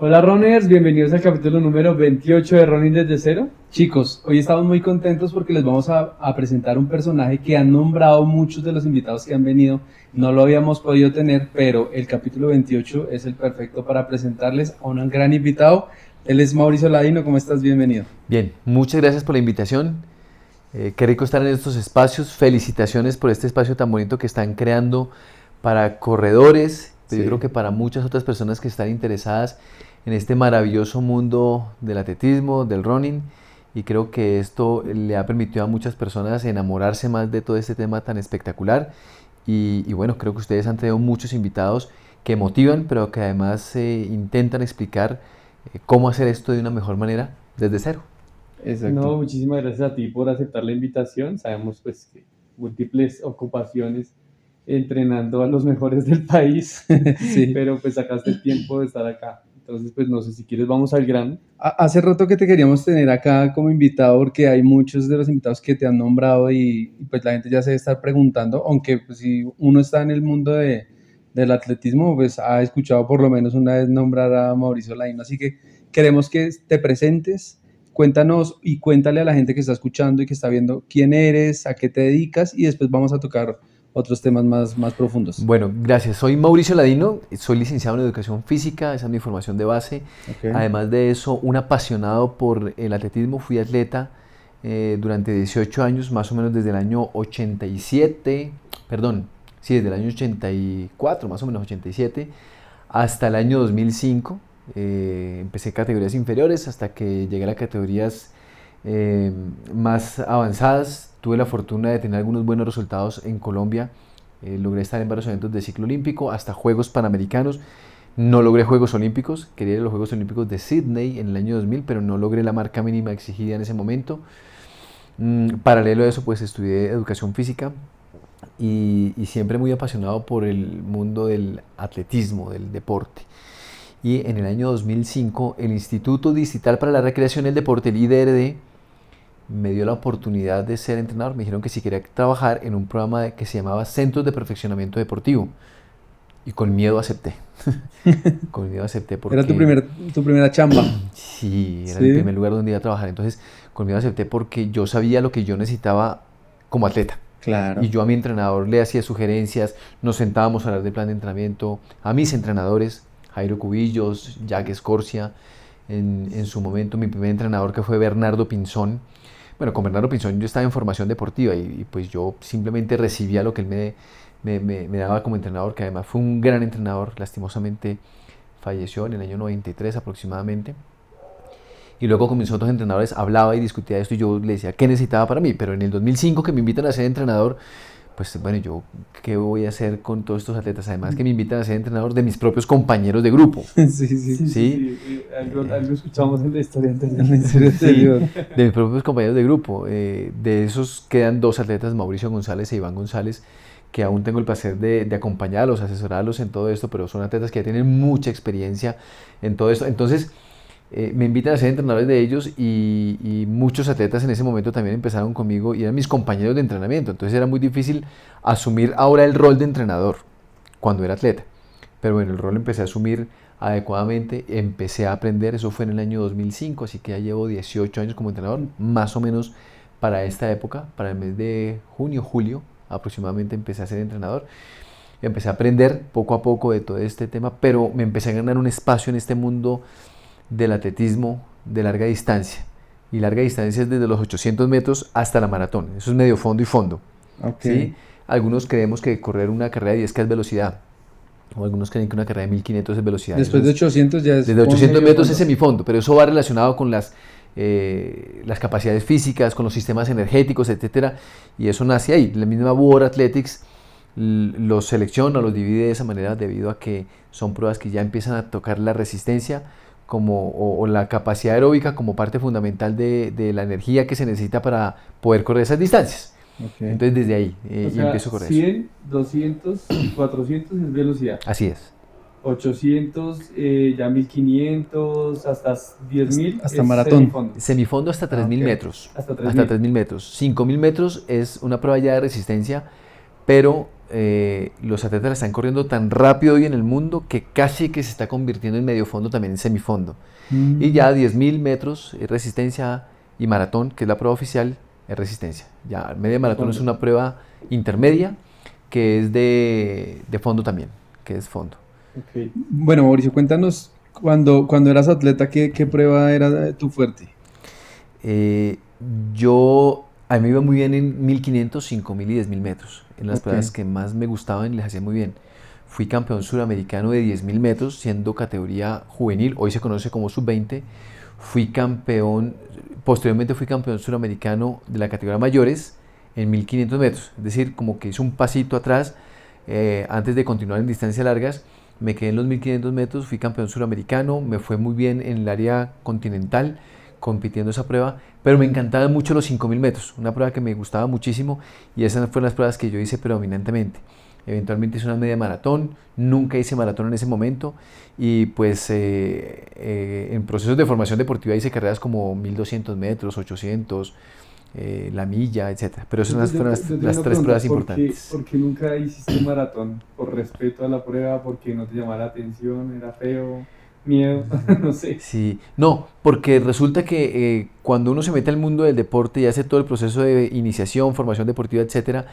Hola runners, bienvenidos al capítulo número 28 de Running desde cero. Chicos, hoy estamos muy contentos porque les vamos a presentar un personaje que han nombrado muchos de los invitados que han venido. No lo habíamos podido tener, pero el capítulo 28 es el perfecto para presentarles a un gran invitado. Él es Mauricio Ladino. ¿Cómo estás? Bienvenido. Bien, muchas gracias por la invitación. Qué rico estar en estos espacios. Felicitaciones por este espacio tan bonito que están creando para corredores, pero yo creo que para muchas otras personas que están interesadas en este maravilloso mundo del atletismo, del running, y creo que esto le ha permitido a muchas personas enamorarse más de todo este tema tan espectacular. Y bueno, creo que ustedes han tenido muchos invitados que motivan, pero que además intentan explicar cómo hacer esto de una mejor manera desde cero. Exacto. No, muchísimas gracias a ti por aceptar la invitación. Sabemos pues que múltiples ocupaciones entrenando a los mejores del país, sí. Pero pues sacaste el tiempo de estar acá. Entonces pues no sé, si quieres vamos al grano. Hace rato que te queríamos tener acá como invitado porque hay muchos de los invitados que te han nombrado y pues la gente ya se debe estar preguntando, aunque pues si uno está en el mundo del atletismo, pues ha escuchado por lo menos una vez nombrar a Mauricio Ladino, así que queremos que te presentes. Cuéntanos y cuéntale a la gente que está escuchando y que está viendo quién eres, a qué te dedicas, y después vamos a tocar otros temas más profundos. Bueno, gracias. Soy Mauricio Ladino, soy licenciado en Educación Física, esa es mi formación de base. Okay. Además de eso, un apasionado por el atletismo, fui atleta durante 18 años, más o menos desde el año 87, desde el año 84, más o menos 87, hasta el año 2005. Empecé categorías inferiores hasta que llegué a las categorías más avanzadas. Tuve la fortuna de tener algunos buenos resultados en Colombia. Logré estar en varios eventos de ciclo olímpico, hasta Juegos Panamericanos. No logré Juegos Olímpicos, quería ir a los Juegos Olímpicos de Sydney en el año 2000, pero no logré la marca mínima exigida en ese momento. Paralelo a eso, pues estudié Educación Física y siempre muy apasionado por el mundo del atletismo, del deporte. Y en el año 2005, el Instituto Distrital para la Recreación y el Deporte, el IDRD, me dio la oportunidad de ser entrenador. Me dijeron que si quería trabajar en un programa que se llamaba Centros de Perfeccionamiento Deportivo. Y con miedo acepté. Con miedo acepté porque... ¿Era tu primera chamba? Sí, era el primer lugar donde iba a trabajar. Entonces, con miedo acepté porque yo sabía lo que yo necesitaba como atleta. Claro. Y yo a mi entrenador le hacía sugerencias, nos sentábamos a hablar de plan de entrenamiento, a mis entrenadores, Jairo Cubillos, Jack Escorcia, en su momento mi primer entrenador que fue Bernardo Pinzón. Bueno, con Bernardo Pinzón yo estaba en formación deportiva y pues yo simplemente recibía lo que él me daba como entrenador, que además fue un gran entrenador. Lastimosamente falleció en el año 93 aproximadamente. Y luego con mis otros entrenadores hablaba y discutía esto y yo le decía qué necesitaba para mí. Pero en el 2005 que me invitan a ser entrenador, pues bueno, yo qué voy a hacer con todos estos atletas, además que me invitan a ser entrenador de mis propios compañeros de grupo. Sí. Algo escuchamos en la historia anterior. De mis propios compañeros de grupo. De esos quedan dos atletas, Mauricio González e Iván González, que aún tengo el placer de acompañarlos, asesorarlos en todo esto, pero son atletas que ya tienen mucha experiencia en todo esto. Entonces me invitan a ser entrenadores de ellos y muchos atletas en ese momento también empezaron conmigo y eran mis compañeros de entrenamiento. Entonces era muy difícil asumir ahora el rol de entrenador cuando era atleta. Pero bueno, el rol lo empecé a asumir adecuadamente, empecé a aprender. Eso fue en el año 2005, así que ya llevo 18 años como entrenador, más o menos para esta época, para el mes de junio, julio aproximadamente empecé a ser entrenador. Empecé a aprender poco a poco de todo este tema, pero me empecé a ganar un espacio en este mundo del atletismo de larga distancia. Y larga distancia es desde los 800 metros hasta la maratón. Eso es medio fondo y fondo. Okay. ¿Sí? Algunos creemos que correr una carrera de 10K es velocidad. O algunos creen que una carrera de 1500 es velocidad. Después de 800 ya es... Desde 800 metros es semifondo, pero eso va relacionado con las capacidades físicas, con los sistemas energéticos, etcétera. Y eso nace ahí. La misma World Athletics los selecciona, los divide de esa manera debido a que son pruebas que ya empiezan a tocar la resistencia o la capacidad aeróbica como parte fundamental de la energía que se necesita para poder correr esas distancias. Okay. Entonces desde ahí empiezo a correr 100, eso. 200 y 400 es velocidad. Así es. 800, ya 1500, hasta 10.000. Hasta maratón. Semifondo hasta 3.000 metros. Hasta 3.000 metros. 5.000 metros es una prueba ya de resistencia, pero los atletas la están corriendo tan rápido hoy en el mundo que casi que se está convirtiendo en medio fondo, también en semifondo. Y ya 10.000 metros es resistencia y maratón, que es la prueba oficial, es resistencia. Ya media maratón es una prueba intermedia que es de fondo también, que es fondo. Okay. Bueno, Mauricio, cuéntanos, cuando eras atleta, ¿qué prueba era tu fuerte? A mí me iba muy bien en 1500, 5000 y 10.000 metros. En las pruebas que más me gustaban les hacía muy bien. Fui campeón suramericano de 10.000 metros, siendo categoría juvenil, hoy se conoce como sub-20. Posteriormente fui campeón suramericano de la categoría mayores en 1500 metros. Es decir, como que hice un pasito atrás antes de continuar en distancias largas. Me quedé en los 1500 metros, fui campeón suramericano, me fue muy bien en el área continental compitiendo esa prueba, pero me encantaban mucho los 5000 metros, una prueba que me gustaba muchísimo y esas fueron las pruebas que yo hice predominantemente. Eventualmente hice una media maratón, nunca hice maratón en ese momento y pues en procesos de formación deportiva hice carreras como 1200 metros, 800, la milla, etc. Pero esas fueron las tres pruebas importantes. ¿Por qué nunca hiciste maratón? ¿Por respeto a la prueba? ¿Porque no te llamaba la atención? ¿Era feo? ¿Miedo? No sé. Sí, no, porque resulta que cuando uno se mete al mundo del deporte y hace todo el proceso de iniciación, formación deportiva, etc.,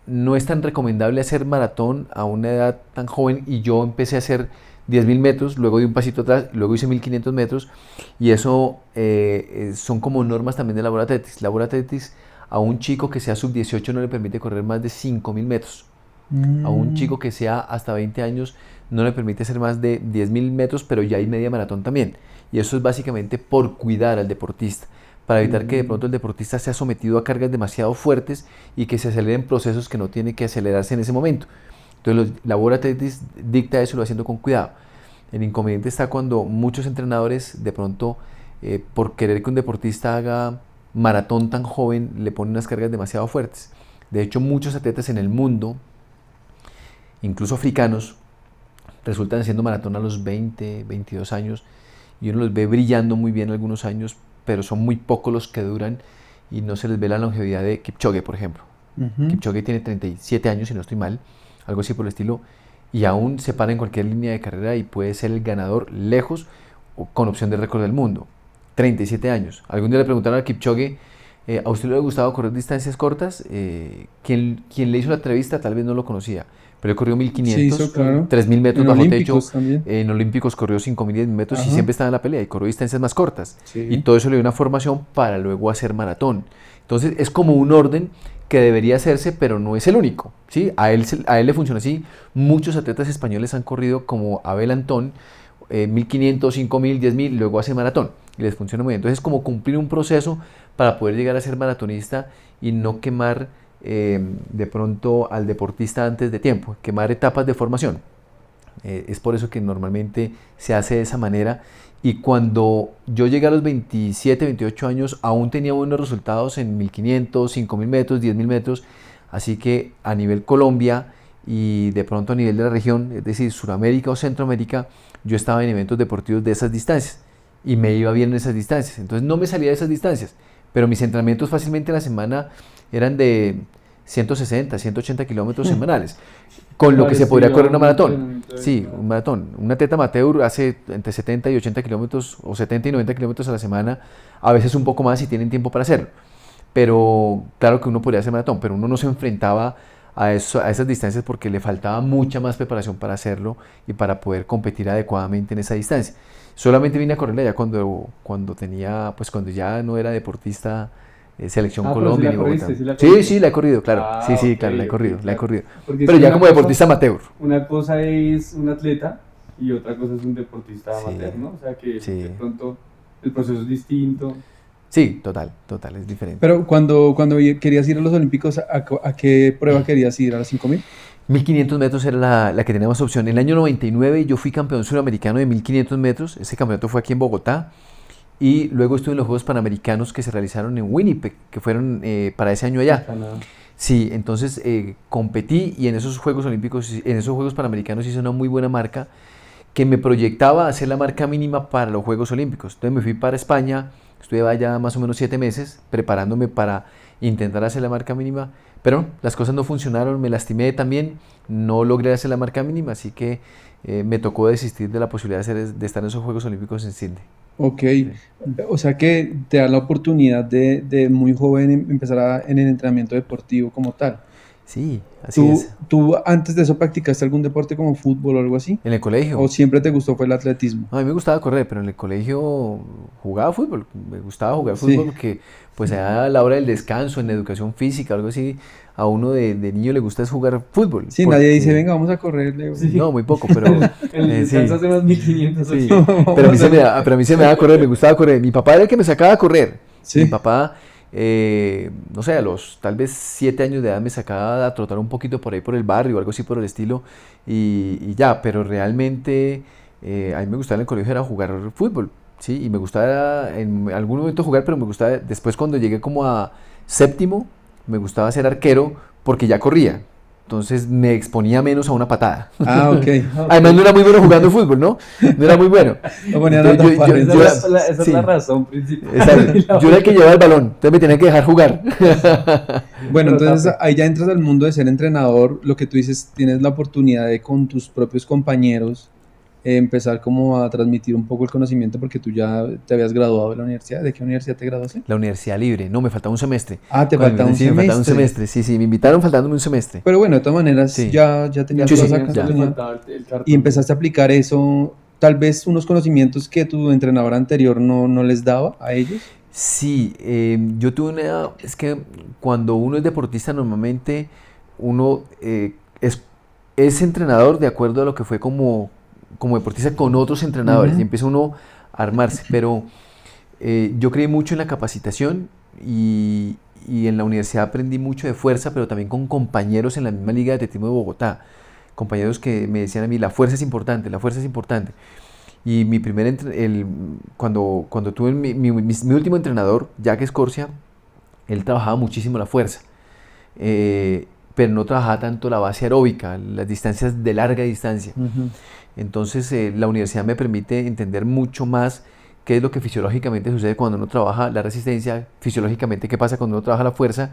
no es tan recomendable hacer maratón a una edad tan joven y yo empecé a hacer 10.000 metros, luego di un pasito atrás, luego hice 1500 metros y eso son como normas también de Laboral Athletics. Laboral Athletics a un chico que sea sub-18 no le permite correr más de 5.000 metros. A un chico que sea hasta 20 años no le permite hacer más de 10.000 metros, pero ya hay media maratón también. Y eso es básicamente por cuidar al deportista, para evitar que de pronto el deportista sea sometido a cargas demasiado fuertes y que se aceleren procesos que no tiene que acelerarse en ese momento. Entonces Laboral Athletics dicta eso, lo haciendo con cuidado. El inconveniente está cuando muchos entrenadores de pronto por querer que un deportista haga maratón tan joven le ponen unas cargas demasiado fuertes. De hecho, muchos atletas en el mundo, incluso africanos, resultan haciendo maratón a los 20, 22 años y uno los ve brillando muy bien algunos años, pero son muy pocos los que duran y no se les ve la longevidad de Kipchoge, por ejemplo. Kipchoge tiene 37 años, si no estoy mal, algo así por el estilo, y aún se para en cualquier línea de carrera y puede ser el ganador lejos o con opción de récord del mundo. 37 años. Algún día le preguntaron a Kipchoge, ¿a usted le ha gustado correr distancias cortas? Quien le hizo la entrevista tal vez no lo conocía, pero él corrió 1500, sí, claro. 3000 metros bajo techo, en Olímpicos corrió 5000 y 10.000 metros. Ajá. Y siempre estaba en la pelea y corrió distancias más cortas. Sí. Y todo eso le dio una formación para luego hacer maratón. Entonces es como un orden que debería hacerse, pero no es el único, ¿sí? A él le funciona así. Muchos atletas españoles han corrido como Abel Antón, 1500, 5000, 10.000, luego hace maratón y les funciona muy bien. Entonces es como cumplir un proceso para poder llegar a ser maratonista y no quemar de pronto al deportista antes de tiempo, quemar etapas de formación. Es por eso que normalmente se hace de esa manera. Y cuando yo llegué a los 27, 28 años, aún tenía buenos resultados en 1500, 5000 metros, 10.000 metros. Así que a nivel Colombia y de pronto a nivel de la región, es decir, Sudamérica o Centroamérica, yo estaba en eventos deportivos de esas distancias y me iba bien en esas distancias. Entonces no me salía de esas distancias, pero mis entrenamientos fácilmente a la semana eran de 160, 180 kilómetros semanales, con lo que se podría correr una maratón. Sí, un maratón. Un atleta amateur hace entre 70 y 80 kilómetros o 70 y 90 kilómetros a la semana, a veces un poco más si tienen tiempo para hacerlo. Pero claro que uno podría hacer maratón, pero uno no se enfrentaba a esas distancias porque le faltaba mucha más preparación para hacerlo y para poder competir adecuadamente en esa distancia. Solamente vine a correrla ya cuando ya no era deportista Selección Colombia ni Bogotá. Sí, la he corrido, claro. Sí, claro, la he corrido. Pero ya como deportista amateur. Una cosa es un atleta y otra cosa es un deportista amateur, ¿no? O sea que de pronto el proceso es distinto. Sí, total, es diferente. Pero cuando querías ir a los Olímpicos, ¿a qué prueba querías ir? ¿A las 5000? 1500 metros era la que teníamos opción. En el año 99 yo fui campeón suramericano de 1500 metros. Ese campeonato fue aquí en Bogotá. Y luego estuve en los Juegos Panamericanos que se realizaron en Winnipeg, que fueron para ese año allá. Sí, entonces competí y en esos Juegos Olímpicos, en esos Juegos Panamericanos hice una muy buena marca que me proyectaba a hacer la marca mínima para los Juegos Olímpicos. Entonces me fui para España, Estuve allá más o menos 7 meses preparándome para intentar hacer la marca mínima, pero las cosas no funcionaron, me lastimé también, no logré hacer la marca mínima, así que me tocó desistir de la posibilidad de estar en esos Juegos Olímpicos en Sydney. Ok, Sí. o sea que te da la oportunidad de muy joven empezar en el entrenamiento deportivo como tal. Sí, así es. ¿Tú antes de eso practicaste algún deporte como fútbol o algo así? En el ¿O colegio. siempre te gustó fue el atletismo? No, a mí me gustaba correr, pero en el colegio jugaba fútbol. Me gustaba jugar fútbol Sí, porque pues a la hora del descanso, en educación física, algo así, a uno de niño le gusta es jugar fútbol. sí, nadie dice, Porque venga, vamos a correr, Leo. Sí. no, muy poco, pero En el descanso sí, hace más 1500. sí. ¿Ok? Pero a mí se me daba correr, me gustaba correr. Mi papá era el que me sacaba a correr. Mi Sí, papá, no sé, a los tal vez 7 años de edad me sacaba a trotar un poquito por ahí por el barrio o algo así por el estilo y ya, pero realmente a mí me gustaba en el colegio era jugar fútbol, ¿sí? Y me gustaba en algún momento jugar, pero me gustaba después cuando llegué como a séptimo, me gustaba ser arquero porque ya corría. Entonces me exponía menos a una patada. ah, ok. Además no era muy bueno jugando fútbol, ¿no? No era muy bueno. Lo ponían a Entonces, tapar, Esa entonces. esa es sí. la razón principal. Exacto. Yo era el que llevaba el balón, entonces me tenían que dejar jugar. Bueno, Pero entonces tape. ahí ya entras al mundo de ser entrenador, lo que tú dices, tienes la oportunidad de con tus propios compañeros empezar como a transmitir un poco el conocimiento porque tú ya te habías graduado de la universidad. ¿De qué universidad te graduaste? La universidad libre, no, me faltaba un semestre. Ah, te Cuando falta un sí, me faltaba un semestre. semestre, sí, me invitaron faltándome un semestre. Pero bueno, de todas maneras Sí, ya tenías Sí, toda sí, esa ya. Le oportunidad faltaba el cartón. y empezaste a aplicar eso, tal vez unos conocimientos que tu entrenador anterior no les daba a ellos. Sí, yo tuve es que cuando uno es deportista normalmente uno es entrenador de acuerdo a lo que fue como deportista con otros entrenadores y Ujú. empieza uno a armarse, pero yo creí mucho en la capacitación y en la universidad aprendí mucho de fuerza, pero también con compañeros en la misma Liga de Atletismo de Bogotá, compañeros que me decían a mí, la fuerza es importante, la fuerza es importante. Y cuando tuve mi último entrenador, Jack Escorcia, él trabajaba muchísimo la fuerza, pero no trabajaba tanto la base aeróbica, las distancias de larga distancia. Ujú. Entonces la universidad me permite entender mucho más qué es lo que fisiológicamente sucede cuando uno trabaja la resistencia, fisiológicamente qué pasa cuando uno trabaja la fuerza.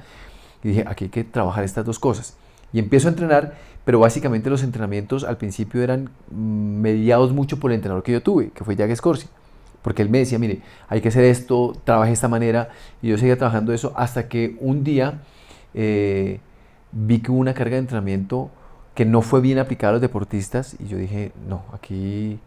Y dije, aquí hay que trabajar estas dos cosas. Y empiezo a entrenar, pero básicamente los entrenamientos al principio eran mediados mucho por el entrenador que yo tuve, que fue Jack Escorsi. Porque él me decía, mire, hay que hacer esto, trabaje de esta manera. Y yo seguía trabajando eso hasta que un día vi que hubo una carga de entrenamiento que no fue bien aplicada a los deportistas. Y yo dije, no, aquí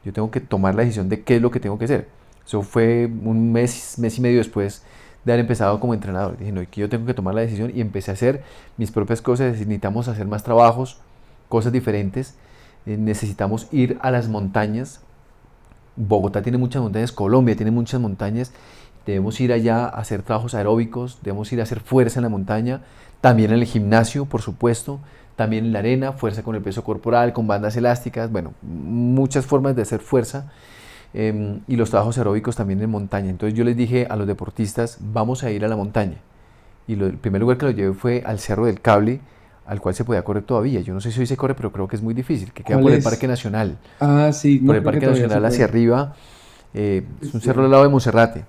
yo tengo que tomar la decisión de qué es lo que tengo que hacer. Eso fue un mes y medio después de haber empezado como entrenador. Dije, no, aquí yo tengo que tomar la decisión y empecé a hacer mis propias cosas. Necesitamos hacer más trabajos, cosas diferentes. Necesitamos ir a las montañas. Bogotá tiene muchas montañas, Colombia tiene muchas montañas. Debemos ir allá a hacer trabajos aeróbicos, debemos ir a hacer fuerza en la montaña, también en el gimnasio, por supuesto, también en la arena, fuerza con el peso corporal, con bandas elásticas, bueno, muchas formas de hacer fuerza. Y los trabajos aeróbicos también en montaña. Entonces yo les dije a los deportistas, vamos a ir a la montaña. Y el primer lugar que los llevé fue al Cerro del Cable, al cual se podía correr todavía. Yo no sé si hoy se corre, pero creo que es muy difícil, que queda ¿Cuál por el es? Parque Nacional. Ah, sí, no Por el creo que Parque todavía se Nacional hacia puede. arriba, es un cerro al lado de Monserrate.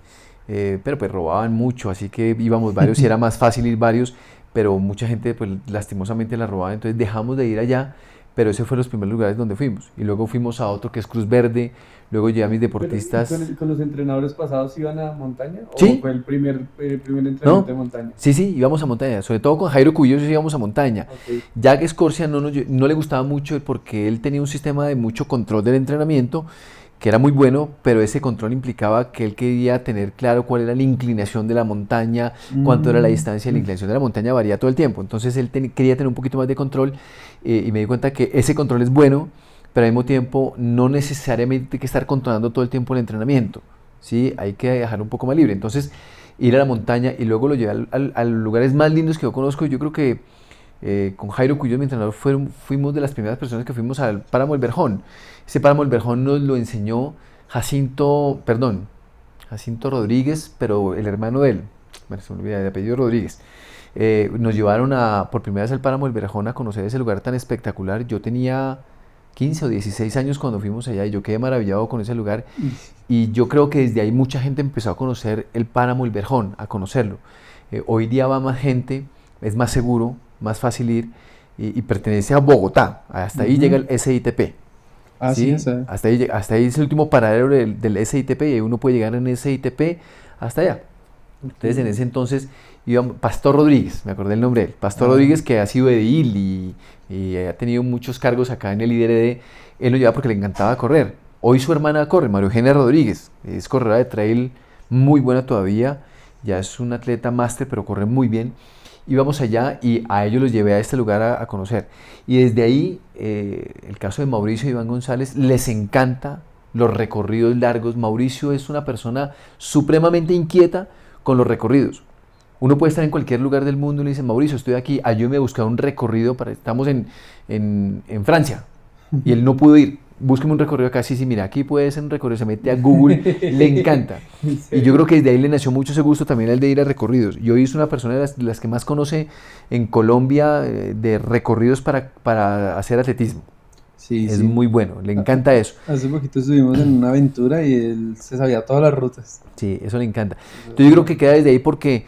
Pero pues robaban mucho, así que íbamos varios y era más fácil ir varios, pero mucha gente pues lastimosamente la robaba, entonces dejamos de ir allá, pero ese fue los primeros lugares donde fuimos. Y luego fuimos a otro que es Cruz Verde, luego llevé a mis Pero, ¿y deportistas. con los entrenadores pasados iban a montaña? ¿O Sí, fue el primer entrenamiento ¿no? de montaña? Sí, íbamos a montaña, sobre todo con Jairo Cubillos íbamos a montaña. Ok. Jack Escorcia no le gustaba mucho porque él tenía un sistema de mucho control del entrenamiento que era muy bueno, pero ese control implicaba que él quería tener claro cuál era la inclinación de la montaña, cuánto era la distancia. La inclinación de la montaña varía todo el tiempo, entonces él quería tener un poquito más de control y me di cuenta que ese control es bueno, pero al mismo tiempo no necesariamente hay que estar controlando todo el tiempo el entrenamiento, ¿sí? Hay que dejar un poco más libre. Entonces ir a la montaña y luego lo llevé a los lugares más lindos que yo conozco. Yo creo que con Jairo Cuyo, mi entrenador, fuimos de las primeras personas que fuimos al Páramo del Verjón. Ese Páramo del Verjón nos lo enseñó Jacinto Rodríguez, pero el hermano de él, bueno, se me olvida de apellido Rodríguez. Nos llevaron por primera vez al Páramo del Verjón a conocer ese lugar tan espectacular. Yo tenía 15 o 16 años cuando fuimos allá y yo quedé maravillado con ese lugar y yo creo que desde ahí mucha gente empezó a conocer el páramo El Verjón, a conocerlo. Hoy día va más gente, es más seguro, más fácil ir y pertenece a Bogotá, hasta ahí llega el SITP. ¿Sí? Hasta ahí es el último paradero del SITP y ahí uno puede llegar en SITP hasta allá. Entonces en ese entonces iba Pastor Rodríguez, me acordé el nombre de él, Pastor Rodríguez, que ha sido edil y ha tenido muchos cargos acá en el IDRD. Él lo llevaba porque le encantaba correr. Hoy su hermana corre, María Eugenia Rodríguez, es corredora de trail muy buena todavía, ya es un atleta máster pero corre muy bien. Íbamos allá y a ellos los llevé a este lugar a conocer. Y desde ahí, el caso de Mauricio y Iván González, les encanta los recorridos largos. Mauricio es una persona supremamente inquieta con los recorridos. Uno puede estar en cualquier lugar del mundo y le dice, Mauricio, estoy aquí, ayúdame a buscar un recorrido, estamos en Francia, y él no pudo ir. Búsqueme un recorrido acá, sí, mira, aquí puede ser un recorrido, se mete a Google, le encanta. Y yo creo que desde ahí le nació mucho ese gusto también el de ir a recorridos. Yo es una persona de las que más conoce en Colombia de recorridos para hacer atletismo. Sí, es muy bueno, le encanta eso. Hace poquito estuvimos en una aventura y él se sabía todas las rutas. Sí, eso le encanta. Entonces yo creo que queda desde ahí porque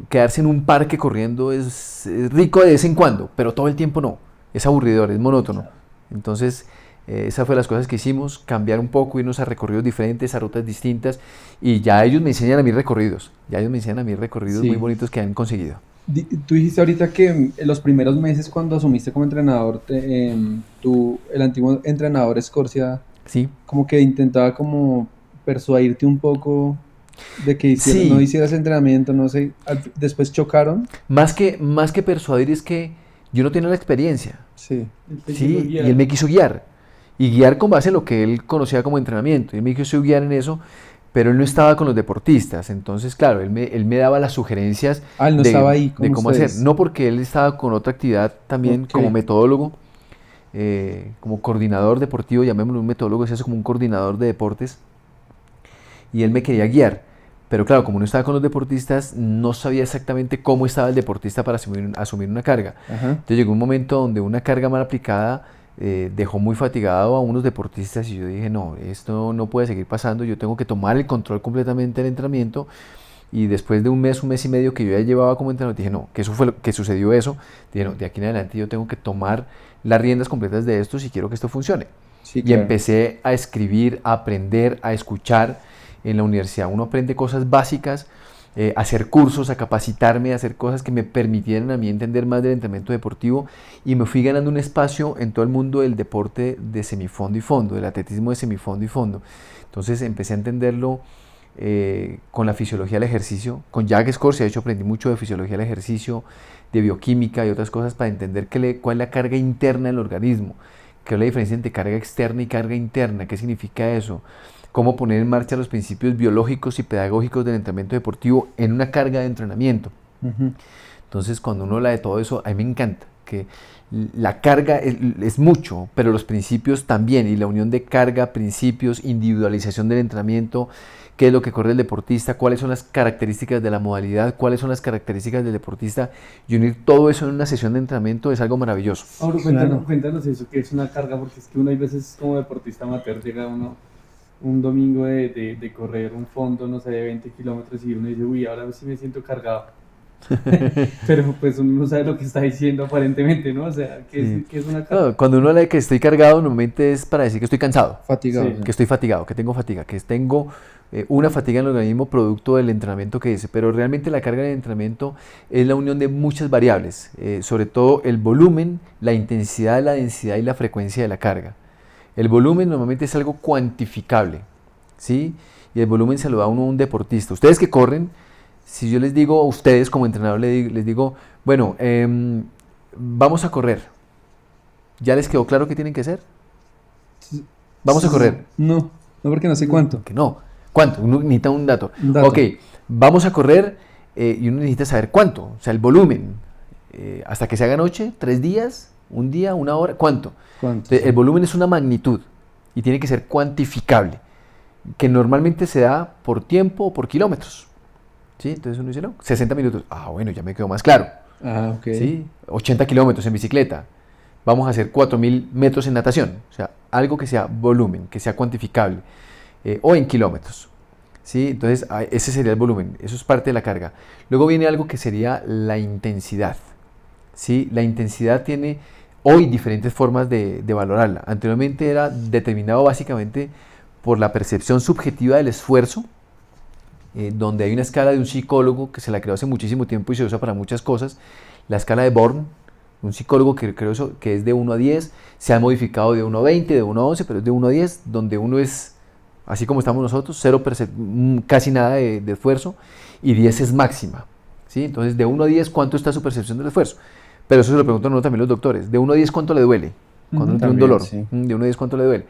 quedarse en un parque corriendo es rico de vez en cuando, pero todo el tiempo no. Es aburridor, es monótono. Entonces, esa fue las cosas que hicimos, cambiar un poco, irnos a recorridos diferentes, a rutas distintas, y ya ellos me enseñan a mis recorridos, muy bonitos que han conseguido. Tú dijiste ahorita que en los primeros meses cuando asumiste como entrenador, el antiguo entrenador Escorcia, sí, como que intentaba como persuadirte un poco de que no hicieras entrenamiento, no sé, después chocaron. Más que persuadir es que yo no tenía la experiencia, sí, y él me quiso guiar. Y guiar con base en lo que él conocía como entrenamiento. Y me quiso guiar en eso, pero él no estaba con los deportistas. Entonces, claro, él me daba las sugerencias él no estaba ahí de cómo hacer. No, porque él estaba con otra actividad también como metodólogo, como coordinador deportivo, llamémoslo un metodólogo, se hace como un coordinador de deportes. Y él me quería guiar. Pero claro, como no estaba con los deportistas, no sabía exactamente cómo estaba el deportista para asumir una carga. Ajá. Entonces llegó un momento donde una carga mal aplicada dejó muy fatigado a unos deportistas y yo dije, no, esto no puede seguir pasando, yo tengo que tomar el control completamente del entrenamiento. Y después de un mes y medio que yo ya llevaba como entrenador, dije, no, que eso fue lo que sucedió eso. Dije, no, de aquí en adelante yo tengo que tomar las riendas completas de esto si quiero que esto funcione. Sí, claro. Y empecé a escribir, a aprender, a escuchar. En la universidad uno aprende cosas básicas, a hacer cursos, a capacitarme, a hacer cosas que me permitieran a mí entender más del entrenamiento deportivo, y me fui ganando un espacio en todo el mundo del deporte de semifondo y fondo, del atletismo de semifondo y fondo. Entonces empecé a entenderlo con la fisiología del ejercicio, con Jack Escorcia. De hecho aprendí mucho de fisiología del ejercicio, de bioquímica y otras cosas para entender cuál es la carga interna del organismo, qué es la diferencia entre carga externa y carga interna, qué significa eso, cómo poner en marcha los principios biológicos y pedagógicos del entrenamiento deportivo en una carga de entrenamiento. Uh-huh. Entonces, cuando uno habla de todo eso, a mí me encanta, que la carga es mucho, pero los principios también, y la unión de carga, principios, individualización del entrenamiento, qué es lo que corre el deportista, cuáles son las características de la modalidad, cuáles son las características del deportista, y unir todo eso en una sesión de entrenamiento es algo maravilloso. Ahora, cuéntanos eso, que es una carga, porque es que uno hay veces como deportista amateur llega uno un domingo de correr un fondo, no sé, de 20 kilómetros y uno dice, uy, ahora sí me siento cargado. Pero pues uno no sabe lo que está diciendo aparentemente, ¿no? O sea, ¿qué es una carga? No, cuando uno habla de que estoy cargado, normalmente es para decir que estoy cansado. Fatigado. Sí. Que estoy fatigado, que tengo fatiga, que tengo una fatiga en el organismo producto del entrenamiento que hice. Pero realmente la carga del entrenamiento es la unión de muchas variables, sobre todo el volumen, la intensidad, la densidad y la frecuencia de la carga. El volumen normalmente es algo cuantificable, ¿sí? Y el volumen se lo da uno a un deportista. Ustedes que corren, si yo les digo a ustedes como entrenador, les digo, bueno, vamos a correr. ¿Ya les quedó claro qué tienen que hacer? Vamos a correr. No porque no sé cuánto. Que no. ¿Cuánto? Uno necesita un dato. Un dato. Ok, vamos a correr y uno necesita saber cuánto, o sea, el volumen. Hasta que se haga noche, 3 días, 1 día, 1 hora, ¿cuánto? Entonces, el volumen es una magnitud y tiene que ser cuantificable, que normalmente se da por tiempo o por kilómetros. ¿Sí? Entonces uno dice, no, 60 minutos. Ah, bueno, ya me quedó más claro. Ah, ok. ¿Sí? 80 kilómetros en bicicleta. vamos a hacer 4000 metros en natación, o sea, algo que sea volumen, que sea cuantificable, o en kilómetros. ¿Sí? Entonces, ese sería el volumen, eso es parte de la carga. Luego viene algo que sería la intensidad. ¿Sí? La intensidad tiene hoy diferentes formas de valorarla. Anteriormente era determinado básicamente por la percepción subjetiva del esfuerzo, donde hay una escala de un psicólogo que se la creó hace muchísimo tiempo y se usa para muchas cosas, la escala de Born, un psicólogo que creo eso, que es de 1 a 10, se ha modificado de 1 a 20, de 1 a 11, pero es de 1 a 10, donde 1 es, así como estamos nosotros, casi nada de esfuerzo, y 10 es máxima. ¿Sí? Entonces, de 1 a 10, ¿cuánto está su percepción del esfuerzo? Pero eso se lo preguntan también los doctores. De 1 a 10, ¿cuánto le duele? Cuando uno tiene un dolor. Sí. De 1 a 10, ¿cuánto le duele?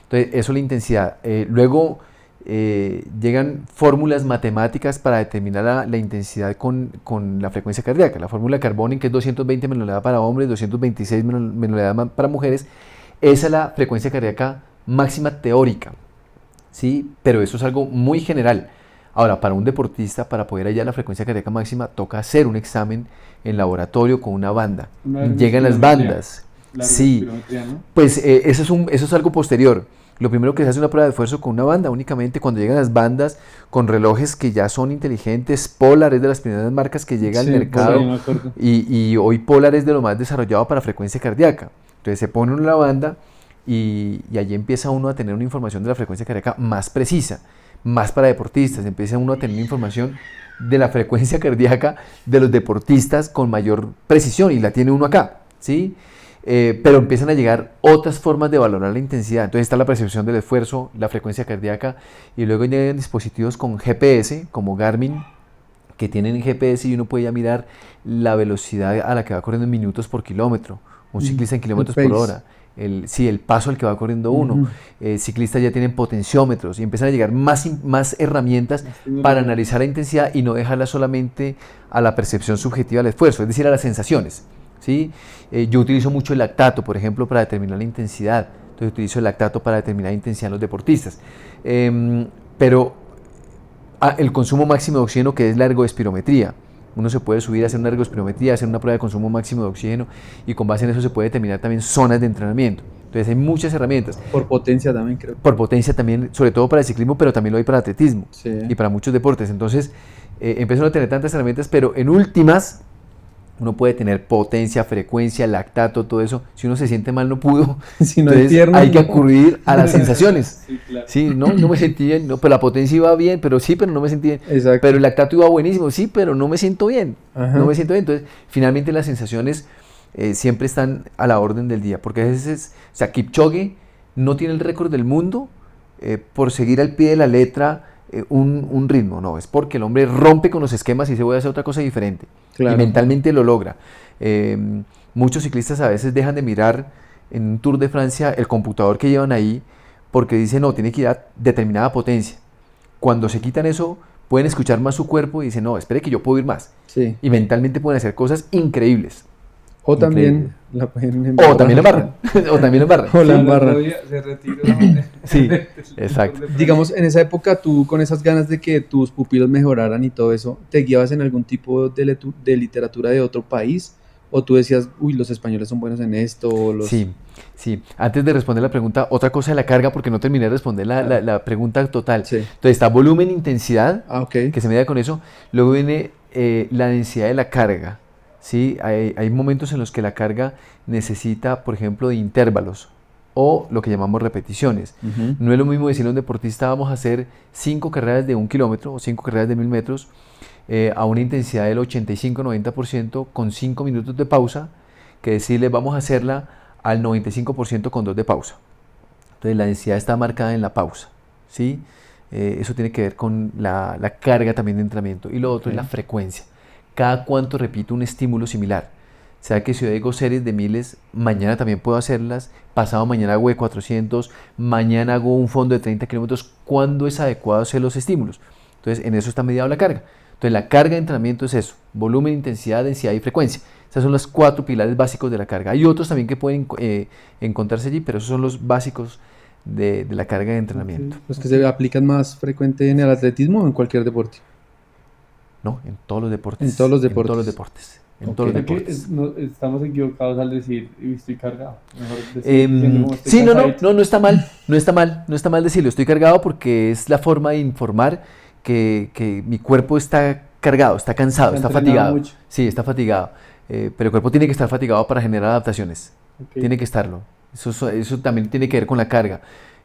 Entonces, eso es la intensidad. Luego llegan fórmulas matemáticas para determinar la intensidad con la frecuencia cardíaca. La fórmula de Carbonell, que es 220 me lo le da para hombres, 226 me lo le da para mujeres. Esa es la frecuencia cardíaca máxima teórica. ¿Sí? Pero eso es algo muy general. Ahora, para un deportista, para poder hallar la frecuencia cardíaca máxima, toca hacer un examen en laboratorio con una banda. Llegan las bandas. Sí, ¿no? Pues eso es algo posterior. Lo primero que se hace es una prueba de esfuerzo con una banda, únicamente cuando llegan las bandas con relojes que ya son inteligentes. Polar es de las primeras marcas que llega al mercado, y hoy Polar es de lo más desarrollado para frecuencia cardíaca. Entonces se pone una banda y allí empieza uno a tener una información de la frecuencia cardíaca más precisa, más para deportistas. Empieza uno a tener información de la frecuencia cardíaca de los deportistas con mayor precisión, y la tiene uno acá, ¿sí? Pero empiezan a llegar otras formas de valorar la intensidad. Entonces está la percepción del esfuerzo, la frecuencia cardíaca, y luego llegan dispositivos con GPS, como Garmin, que tienen GPS y uno puede ya mirar la velocidad a la que va corriendo en minutos por kilómetro, un ciclista en kilómetros por hora. El paso al que va corriendo uno. Ciclistas ya tienen potenciómetros y empiezan a llegar más herramientas para analizar la intensidad y no dejarla solamente a la percepción subjetiva del esfuerzo, es decir, a las sensaciones. ¿Sí? Yo utilizo mucho el lactato, por ejemplo, para determinar la intensidad. Entonces utilizo el lactato para determinar la intensidad en los deportistas. Pero el consumo máximo de oxígeno, que es la ergoespirometría. Uno se puede subir a hacer una ergoespirometría, hacer una prueba de consumo máximo de oxígeno, y con base en eso se puede determinar también zonas de entrenamiento. Entonces hay muchas herramientas. Por potencia también, creo. Por potencia también, sobre todo para el ciclismo, pero también lo hay para atletismo, sí, y para muchos deportes. Entonces empiezan a tener tantas herramientas, pero en últimas uno puede tener potencia, frecuencia, lactato, todo eso. Si uno se siente mal, no pudo. Si no entonces hay que acudir a las sensaciones. Sí, claro. Sí, no me sentí bien, no, pero la potencia iba bien, pero no me sentí bien. Exacto. Pero el lactato iba buenísimo, sí, pero no me siento bien. Ajá. No me siento bien. Entonces, finalmente las sensaciones siempre están a la orden del día, porque a veces, o sea, Kipchoge no tiene el récord del mundo por seguir al pie de la letra un ritmo, no, es porque el hombre rompe con los esquemas y dice voy a hacer otra cosa diferente. Claro. Y mentalmente lo logra. Muchos ciclistas a veces dejan de mirar en un Tour de Francia el computador que llevan ahí porque dicen no, tiene que ir a determinada potencia. Cuando se quitan eso, pueden escuchar más su cuerpo y dicen no, espere que yo puedo ir más. Sí. Y mentalmente pueden hacer cosas increíbles. O también la pueden o también la embarran. O también la embarran. O la embarran. Se retiró. Sí, exacto. Digamos, en esa época tú, con esas ganas de que tus pupilos mejoraran y todo eso, ¿te guiabas en algún tipo de literatura de otro país? ¿O tú decías, uy, los españoles son buenos en esto? Sí. Antes de responder la pregunta, otra cosa de la carga, porque no terminé de responder la pregunta total. Sí. Entonces está volumen, intensidad, okay, que se mide con eso. Luego viene la densidad de la carga. ¿Sí? Hay momentos en los que la carga necesita, por ejemplo, de intervalos o lo que llamamos repeticiones. Uh-huh. No es lo mismo decirle a un deportista vamos a hacer 5 carreras de 1 kilómetro o 5 carreras de 1000 metros a una intensidad del 85-90% con 5 minutos de pausa, que decirle vamos a hacerla al 95% con 2 de pausa. Entonces la densidad está marcada en la pausa. ¿Sí? Eso tiene que ver con la carga también de entrenamiento. Y lo otro, okay, es la frecuencia. Cada cuánto repito un estímulo similar. O sea que si yo digo series de 1000, mañana también puedo hacerlas, pasado mañana hago de 400, mañana hago un fondo de 30 kilómetros. ¿Cuándo es adecuado hacer los estímulos? Entonces en eso está mediado la carga. Entonces la carga de entrenamiento es eso: volumen, intensidad, densidad y frecuencia. Esos son los 4 pilares básicos de la carga. Hay otros también que pueden encontrarse allí, pero esos son los básicos de la carga de entrenamiento. ¿Los que se aplican más frecuente en el atletismo o en cualquier deporte? No, en todos los deportes. En todos los deportes. En todos los deportes. en todos los Creo que deportes. estamos equivocados al decir estoy cargado. Mejor decir, Sí, cansadito. no está mal, no está mal decirlo, estoy cargado porque es la forma de informar que mi cuerpo está cargado, está cansado, Se ha está entrenado fatigado. mucho. Sí, está fatigado. Pero el cuerpo tiene que estar fatigado para generar adaptaciones. Ok. Tiene que estarlo. Eso también tiene que ver con la carga.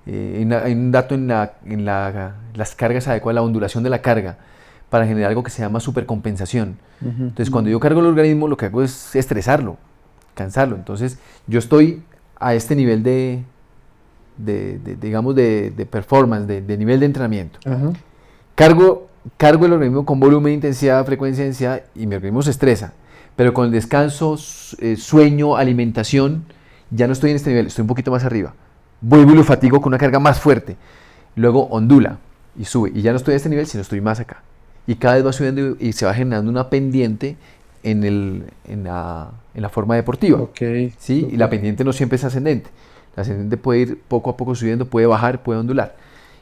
Hay un dato las cargas adecuadas, la ondulación de la carga, para generar algo que se llama supercompensación. Entonces, cuando yo cargo el organismo, lo que hago es estresarlo, cansarlo. Entonces, yo estoy a este nivel digamos, de performance, de nivel de entrenamiento. Ajá. Cargo el organismo con volumen, intensidad, frecuencia, densidad, y mi organismo se estresa. Pero con el descanso, sueño, alimentación, ya no estoy en este nivel, estoy un poquito más arriba. Vuelvo y lo fatigo con una carga más fuerte. Luego ondula y sube. Y ya no estoy a este nivel, sino estoy más acá. Y cada vez va subiendo y se va generando una pendiente en la forma deportiva. Ok. ¿Sí? Y la pendiente no siempre es ascendente. La ascendente puede ir poco a poco subiendo, puede bajar, puede ondular.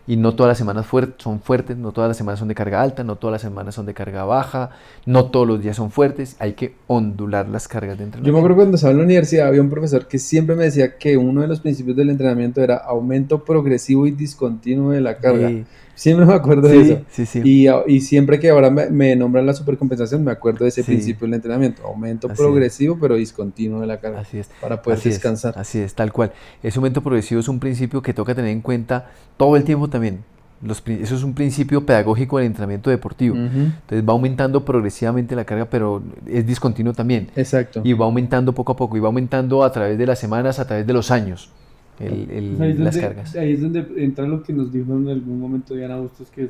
Y no todas las semanas son fuertes, no todas las semanas son de carga alta, no todas las semanas son de carga baja, no todos los días son fuertes. Hay que ondular las cargas de entrenamiento. Yo me acuerdo cuando estaba en la universidad había un profesor que siempre me decía que uno de los principios del entrenamiento era aumento progresivo y discontinuo de la carga. Siempre me acuerdo de eso. Sí. Y siempre que ahora me nombran la supercompensación, me acuerdo de ese principio del entrenamiento. Aumento progresivo, pero discontinuo de la carga. Así es. Para poder descansar. Así es, tal cual. Ese aumento progresivo es un principio que toca tener en cuenta todo el tiempo también. Eso es un principio pedagógico del entrenamiento deportivo. Entonces va aumentando progresivamente la carga, pero es discontinuo también. Exacto. Y va aumentando poco a poco, y va aumentando a través de las semanas, a través de los años. Las cargas. Ahí es donde entra lo que nos dijo en algún momento Diana Bustos, que es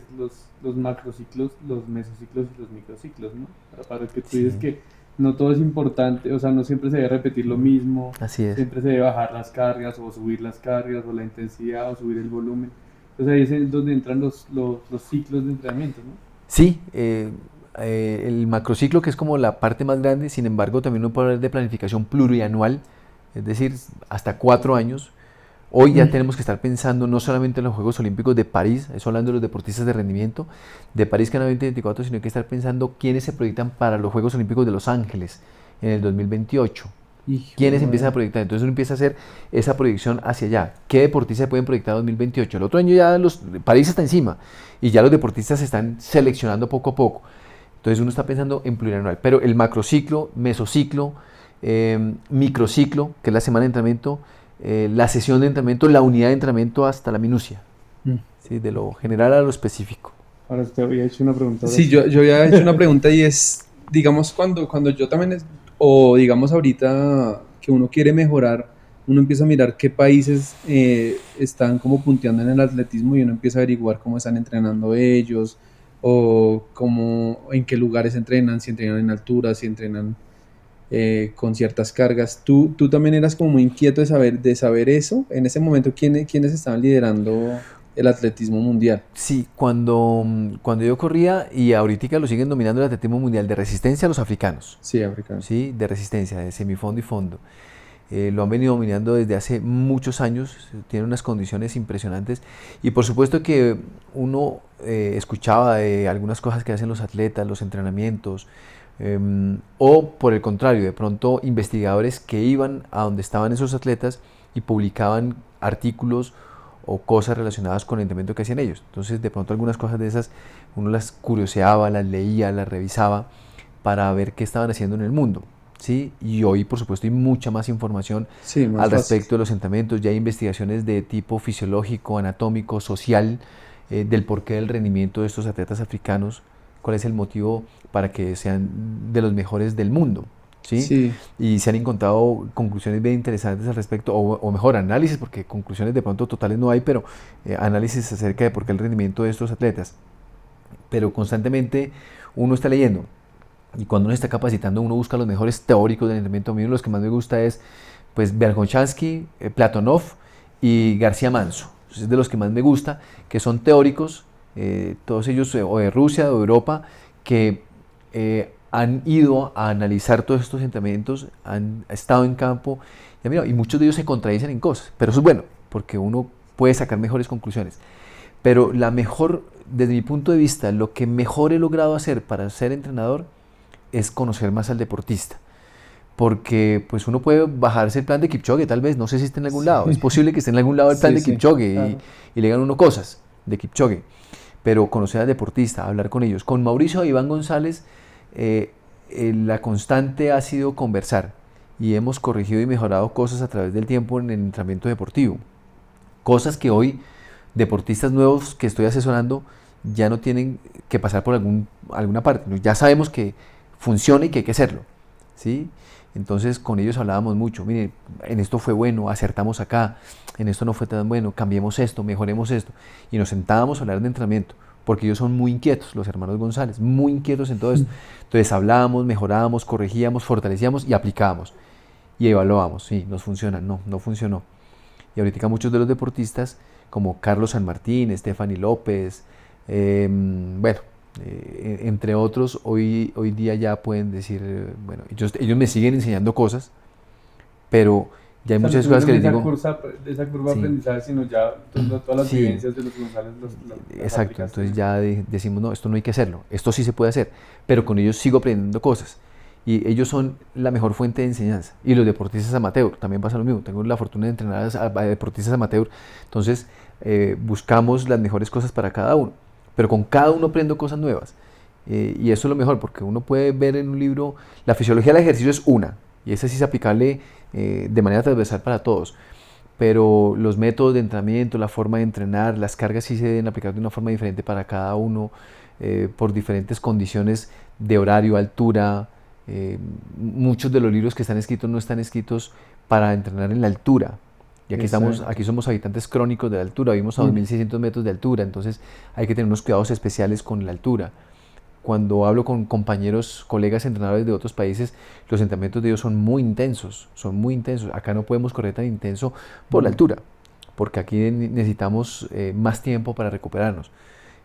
los macrociclos, los mesociclos y los microciclos, ¿no? Para que tú dices que no todo es importante, o sea, no siempre se debe repetir lo mismo. Así es. Siempre se debe bajar las cargas o subir las cargas o la intensidad o subir el volumen. Entonces ahí es donde entran los ciclos de entrenamiento, ¿no? Sí, el macrociclo, que es como la parte más grande, sin embargo también uno puede hablar de planificación plurianual, es decir, hasta 4 años. Hoy ya tenemos que estar pensando no solamente en los Juegos Olímpicos de París, eso hablando de los deportistas de rendimiento, de París Canadá 2024, sino que estar pensando quiénes se proyectan para los Juegos Olímpicos de Los Ángeles en el 2028. ¿Quiénes empiezan a proyectar? Entonces uno empieza a hacer esa proyección hacia allá. ¿Qué deportistas se pueden proyectar en 2028? El otro año ya París está encima y ya los deportistas se están seleccionando poco a poco. Entonces uno está pensando en plurianual. Pero el macrociclo, mesociclo, microciclo, que es la semana de entrenamiento, la sesión de entrenamiento, la unidad de entrenamiento hasta la minucia, ¿sí? De lo general a lo específico. Ahora usted había hecho una pregunta. Sí, yo había hecho una pregunta y es, digamos, cuando yo también, o digamos ahorita que uno quiere mejorar, uno empieza a mirar qué países están como punteando en el atletismo y uno empieza a averiguar cómo están entrenando ellos, o en qué lugares entrenan, si entrenan en altura, si entrenan con ciertas cargas. ¿Tú también eras como muy inquieto de saber eso? En ese momento, ¿quiénes estaban liderando el atletismo mundial? Sí, cuando yo corría, y ahorita lo siguen dominando el atletismo mundial, de resistencia a los africanos. Sí, africanos. Sí, de resistencia, de semifondo y fondo. Lo han venido dominando desde hace muchos años, tiene unas condiciones impresionantes, y por supuesto que uno escuchaba de algunas cosas que hacen los atletas, los entrenamientos, o por el contrario, de pronto investigadores que iban a donde estaban esos atletas y publicaban artículos o cosas relacionadas con el entrenamiento que hacían ellos. Entonces de pronto algunas cosas de esas uno las curioseaba, las leía, las revisaba para ver qué estaban haciendo en el mundo, ¿sí? Y hoy por supuesto hay mucha más información al respecto de los entrenamientos. Ya hay investigaciones de tipo fisiológico, anatómico, social, del porqué del rendimiento de estos atletas africanos, cuál es el motivo para que sean de los mejores del mundo, ¿sí? Sí. Y se han encontrado conclusiones bien interesantes al respecto, o mejor, análisis, porque conclusiones de pronto totales no hay, pero análisis acerca de por qué el rendimiento de estos atletas. Pero constantemente uno está leyendo, y cuando uno está capacitando, uno busca los mejores teóricos del entrenamiento. A mí uno de los que más me gusta es pues Verkhoshansky, Platonov y García Manso. Es de los que más me gusta, que son teóricos, todos ellos o de Rusia o de Europa, que han ido a analizar todos estos entrenamientos, han estado en campo, y muchos de ellos se contradicen en cosas, pero eso es bueno, porque uno puede sacar mejores conclusiones. Pero desde mi punto de vista, lo que mejor he logrado hacer para ser entrenador es conocer más al deportista. Porque pues uno puede bajarse el plan de Kipchoge, tal vez, no sé si está en algún lado, es posible que esté en algún lado el plan de Kipchoge, claro, y le digan uno cosas de Kipchoge, pero conocer al deportista, hablar con ellos. Con Mauricio e Iván González, la constante ha sido conversar, y hemos corregido y mejorado cosas a través del tiempo en el entrenamiento deportivo. Cosas que hoy deportistas nuevos que estoy asesorando ya no tienen que pasar por alguna parte, ya sabemos que funciona y que hay que hacerlo, ¿sí? Entonces con ellos hablábamos mucho, mire, en esto fue bueno, acertamos acá, en esto no fue tan bueno, cambiemos esto, mejoremos esto, y nos sentábamos a hablar de entrenamiento, porque ellos son muy inquietos, los hermanos González, muy inquietos en todo esto. Entonces hablábamos, mejorábamos, corregíamos, fortalecíamos y aplicábamos, y evaluábamos, sí, nos funciona, no funcionó. Y ahorita muchos de los deportistas, como Carlos San Martín, Stephanie López, entre otros, hoy día ya pueden decir, bueno, ellos me siguen enseñando cosas, pero ya hay muchas cosas que les digo. Esa curva de aprendizaje, sino ya todas las vivencias de los González. Exacto, entonces ya decimos, no, esto no hay que hacerlo, esto sí se puede hacer, pero con ellos sigo aprendiendo cosas. Y ellos son la mejor fuente de enseñanza. Y los deportistas amateur, también pasa lo mismo. Tengo la fortuna de entrenar a deportistas amateur, entonces buscamos las mejores cosas para cada uno. Pero con cada uno aprendo cosas nuevas. Y eso es lo mejor, porque uno puede ver en un libro, la fisiología del ejercicio es una, y esa sí es aplicable de manera transversal para todos. Pero los métodos de entrenamiento, la forma de entrenar, las cargas sí se deben aplicar de una forma diferente para cada uno, por diferentes condiciones de horario, altura. Muchos de los libros que están escritos no están escritos para entrenar en la altura. Y aquí somos habitantes crónicos de la altura, vivimos a 2.600 metros de altura, entonces hay que tener unos cuidados especiales con la altura. Cuando hablo con compañeros, colegas entrenadores de otros países, los entrenamientos de ellos son muy intensos. Acá no podemos correr tan intenso por la altura, porque aquí necesitamos más tiempo para recuperarnos.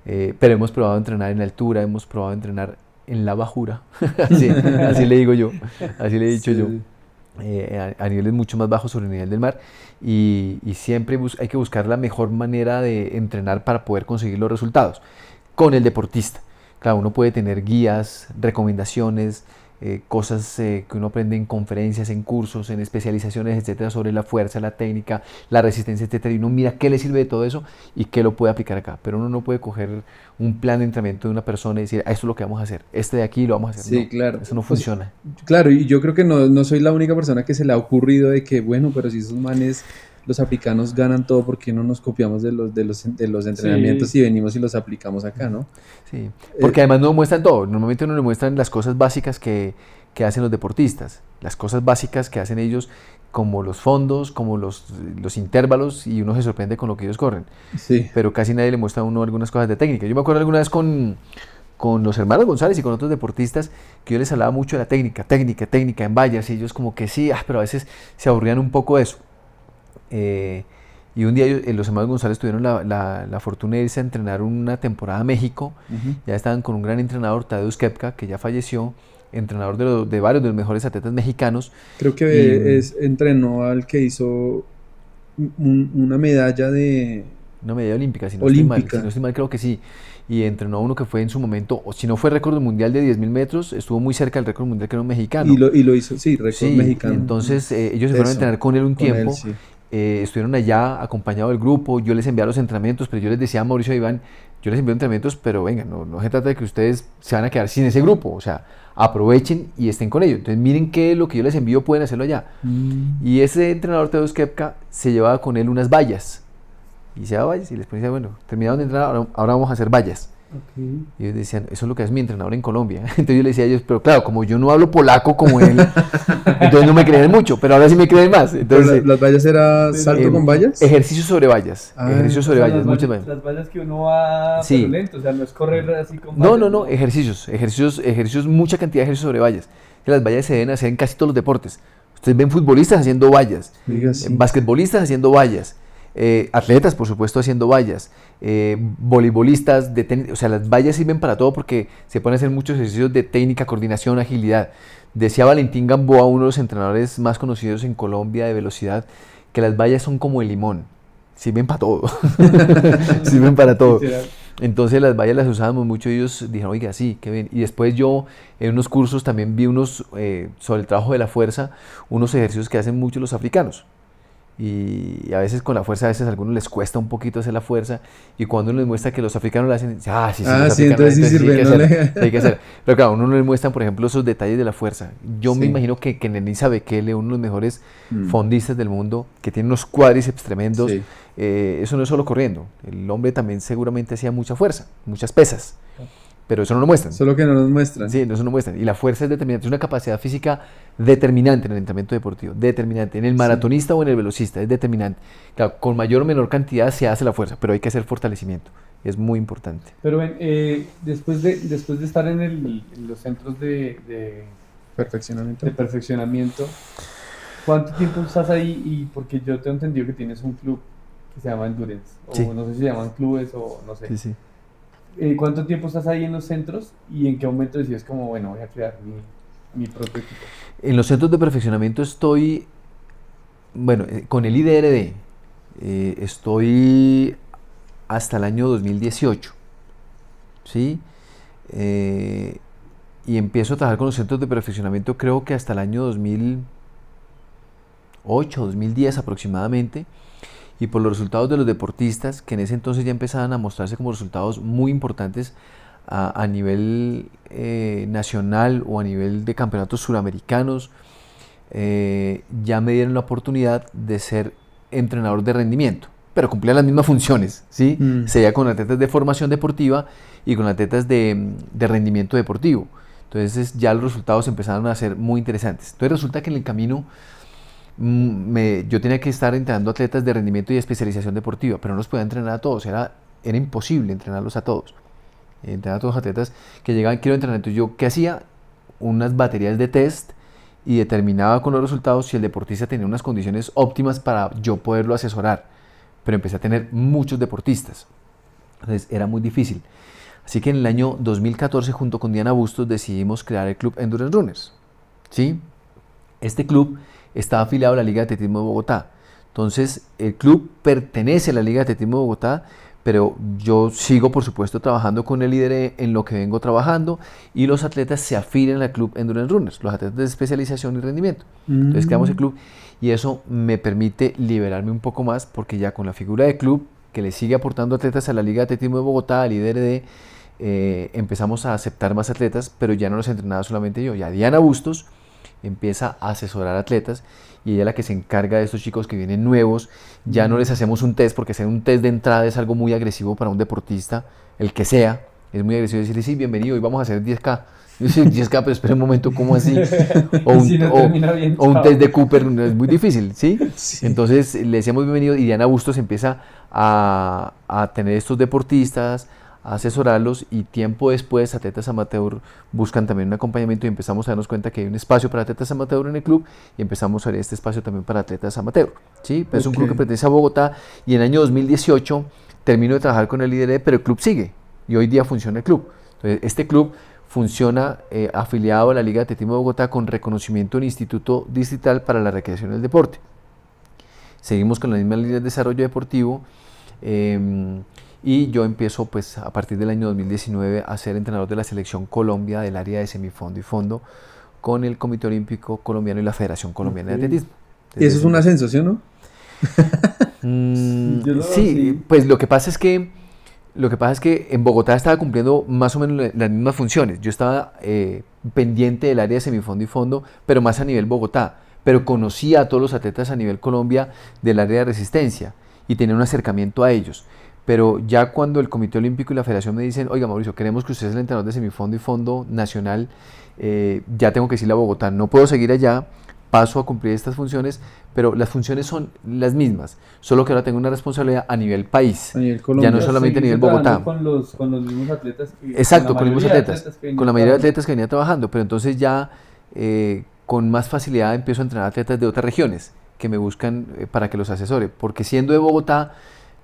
Pero hemos probado entrenar en la altura, hemos probado entrenar en la bajura, así le digo yo, así le he dicho yo, a niveles mucho más bajos sobre el nivel del mar, y siempre hay que buscar la mejor manera de entrenar para poder conseguir los resultados con el deportista. Claro, uno puede tener guías, recomendaciones, cosas que uno aprende en conferencias, en cursos, en especializaciones, etcétera, sobre la fuerza, la técnica, la resistencia, etcétera, y uno mira qué le sirve de todo eso y qué lo puede aplicar acá. Pero uno no puede coger un plan de entrenamiento de una persona y decir, esto es lo que vamos a hacer, de aquí lo vamos a hacer. Sí, no, claro. Eso no funciona. Claro, y yo creo que no soy la única persona que se le ha ocurrido de que, bueno, pero si esos manes, los africanos ganan todo, ¿por qué no nos copiamos de los entrenamientos y venimos y los aplicamos acá, no? Sí, porque además no muestran todo. Normalmente no le muestran las cosas básicas que hacen los deportistas, las cosas básicas que hacen ellos, como los fondos, como los intervalos, y uno se sorprende con lo que ellos corren. Sí. Pero casi nadie le muestra a uno algunas cosas de técnica. Yo me acuerdo alguna vez con los hermanos González y con otros deportistas que yo les hablaba mucho de la técnica en vallas, y ellos como que sí, pero a veces se aburrían un poco de eso. Y un día los hermanos González tuvieron la fortuna de irse a entrenar una temporada a México. Ya estaban con un gran entrenador, Tadeusz Kepka, que ya falleció, entrenador de varios de los mejores atletas mexicanos. Creo que entrenó al que hizo una medalla de... Una medalla olímpica, si no estoy mal, creo que sí. Y entrenó a uno que fue en su momento, o si no fue récord mundial de 10.000 metros, estuvo muy cerca del récord mundial, que era un mexicano. Y lo hizo, sí, récord mexicano. Entonces ellos se fueron a entrenar con él un tiempo. Él, sí. Estuvieron allá acompañados del grupo, yo les enviaba los entrenamientos, pero yo les decía a Mauricio e Iván, yo les envío entrenamientos, pero venga, no se trata de que ustedes se van a quedar sin ese grupo, o sea, aprovechen y estén con ellos. Entonces miren que lo que yo les envío pueden hacerlo allá. Y ese entrenador Tadeusz Kepka se llevaba con él unas vallas, y se daba vallas y les ponía, bueno, terminaron de entrenar, ahora vamos a hacer vallas. Okay. Y ellos decían, eso es lo que es mi entrenador en Colombia. Entonces yo le decía a ellos, pero claro, como yo no hablo polaco como él, entonces no me creen mucho, pero ahora sí me creen más. Entonces, ¿las vallas era salto con vallas? Ejercicios sobre vallas. Ejercicios sobre vallas, muchas vallas. Las vallas que uno va pero lento, o sea, no es correr así con vallas. No, ejercicios, mucha cantidad de ejercicios sobre vallas. Las vallas se deben hacer en casi todos los deportes. Ustedes ven futbolistas haciendo vallas, basquetbolistas haciendo vallas. Atletas, por supuesto, haciendo vallas, voleibolistas de tenis, o sea, las vallas sirven para todo porque se pueden hacer muchos ejercicios de técnica, coordinación, agilidad. Decía Valentín Gamboa, uno de los entrenadores más conocidos en Colombia de velocidad, que las vallas son como el limón, sirven para todo, sirven para todo. Entonces las vallas las usábamos mucho y ellos dijeron, oiga, sí, qué bien. Y después yo en unos cursos también vi unos, sobre el trabajo de la fuerza, unos ejercicios que hacen mucho los africanos. Y a veces con la fuerza, a veces a algunos les cuesta un poquito hacer la fuerza, y cuando uno les muestra que los africanos lo hacen, dicen, sí, los africanos, entonces sí sirve, hay que hacer. Pero claro, uno no les muestra, por ejemplo, esos detalles de la fuerza. Yo me imagino que Nenisa Bekele, uno de los mejores fondistas del mundo, que tiene unos cuádriceps tremendos, eso no es solo corriendo, el hombre también seguramente hacía mucha fuerza, muchas pesas. Pero eso no lo muestran. Solo que no nos muestran. Sí, eso no muestran. Y la fuerza es determinante, es una capacidad física determinante en el entrenamiento deportivo, determinante. En el maratonista o en el velocista es determinante. Claro, con mayor o menor cantidad se hace la fuerza, pero hay que hacer fortalecimiento. Es muy importante. Pero después de estar en los centros de perfeccionamiento, ¿cuánto tiempo estás ahí? Y porque yo tengo entendido que tienes un club que se llama Endurance, o no sé si se llaman clubes o no sé. Sí. ¿Cuánto tiempo estás ahí en los centros y en qué momento decides como, bueno, voy a crear mi propio equipo? En los centros de perfeccionamiento estoy, bueno, con el IDRD, estoy hasta el año 2018, ¿sí? Y empiezo a trabajar con los centros de perfeccionamiento creo que hasta el año 2008, 2010 aproximadamente. Y por los resultados de los deportistas, que en ese entonces ya empezaban a mostrarse como resultados muy importantes a nivel nacional o a nivel de campeonatos suramericanos, ya me dieron la oportunidad de ser entrenador de rendimiento, pero cumplía las mismas funciones, ¿sí? Sería con atletas de formación deportiva y con atletas de rendimiento deportivo. Entonces ya los resultados empezaron a ser muy interesantes. Entonces resulta que en el camino yo tenía que estar entrenando atletas de rendimiento y especialización deportiva, pero no los podía entrenar a todos, era imposible entrenarlos a todos. Entrenar a todos los atletas que llegaban, quiero entrenar. Entonces yo, ¿qué hacía? Unas baterías de test y determinaba con los resultados si el deportista tenía unas condiciones óptimas para yo poderlo asesorar. Pero empecé a tener muchos deportistas, entonces era muy difícil. Así que en el año 2014, junto con Diana Bustos, decidimos crear el Club Endurance Runners, ¿sí? Este club está afiliado a la Liga de Atletismo de Bogotá. Entonces, el club pertenece a la Liga de Atletismo de Bogotá, pero yo sigo, por supuesto, trabajando con el líder en lo que vengo trabajando, y los atletas se afilian al Club Endurance Runners, los atletas de especialización y rendimiento. Entonces, creamos el club y eso me permite liberarme un poco más, porque ya con la figura de club, que le sigue aportando atletas a la Liga de Atletismo de Bogotá, al IDRD, empezamos a aceptar más atletas, pero ya no los entrenaba solamente yo, ya Diana Bustos empieza a asesorar atletas y ella es la que se encarga de estos chicos que vienen nuevos. Ya no les hacemos un test, porque hacer un test de entrada es algo muy agresivo para un deportista, el que sea, es muy agresivo decirle, sí, bienvenido, hoy vamos a hacer 10K. Yo sé, 10K, pero espera un momento, ¿cómo así? O un test de Cooper, es muy difícil, ¿sí? Entonces le decíamos bienvenido y Diana Bustos empieza a tener estos deportistas, a asesorarlos, y tiempo después atletas amateur buscan también un acompañamiento y empezamos a darnos cuenta que hay un espacio para atletas amateur en el club y empezamos a ver este espacio también para atletas amateur, ¿sí? Es un club que pertenece a Bogotá y en el año 2018 termino de trabajar con el líder, pero el club sigue y hoy día funciona el club. Entonces, este club funciona afiliado a la Liga de Atletismo de Bogotá con reconocimiento del Instituto Distrital para la Recreación y el Deporte. Seguimos con la misma línea de desarrollo deportivo. Y yo empiezo pues a partir del año 2019 a ser entrenador de la Selección Colombia del área de semifondo y fondo con el Comité Olímpico Colombiano y la Federación Colombiana de Atletismo. Y eso es una sensación, ¿no? Sí, pues lo que pasa es que en Bogotá estaba cumpliendo más o menos las mismas funciones. Yo estaba pendiente del área de semifondo y fondo, pero más a nivel Bogotá, pero conocía a todos los atletas a nivel Colombia del área de resistencia y tenía un acercamiento a ellos. Pero ya cuando el Comité Olímpico y la Federación me dicen, oiga Mauricio, queremos que usted sea el entrenador de semifondo y fondo nacional, ya tengo que decirle a Bogotá, no puedo seguir allá, paso a cumplir estas funciones, pero las funciones son las mismas, solo que ahora tengo una responsabilidad a nivel país, ya no solamente a nivel Bogotá. Con los mismos atletas. Exacto, con los mismos atletas, con la mayoría de atletas que venía trabajando, pero entonces ya con más facilidad empiezo a entrenar atletas de otras regiones que me buscan para que los asesore, porque siendo de Bogotá,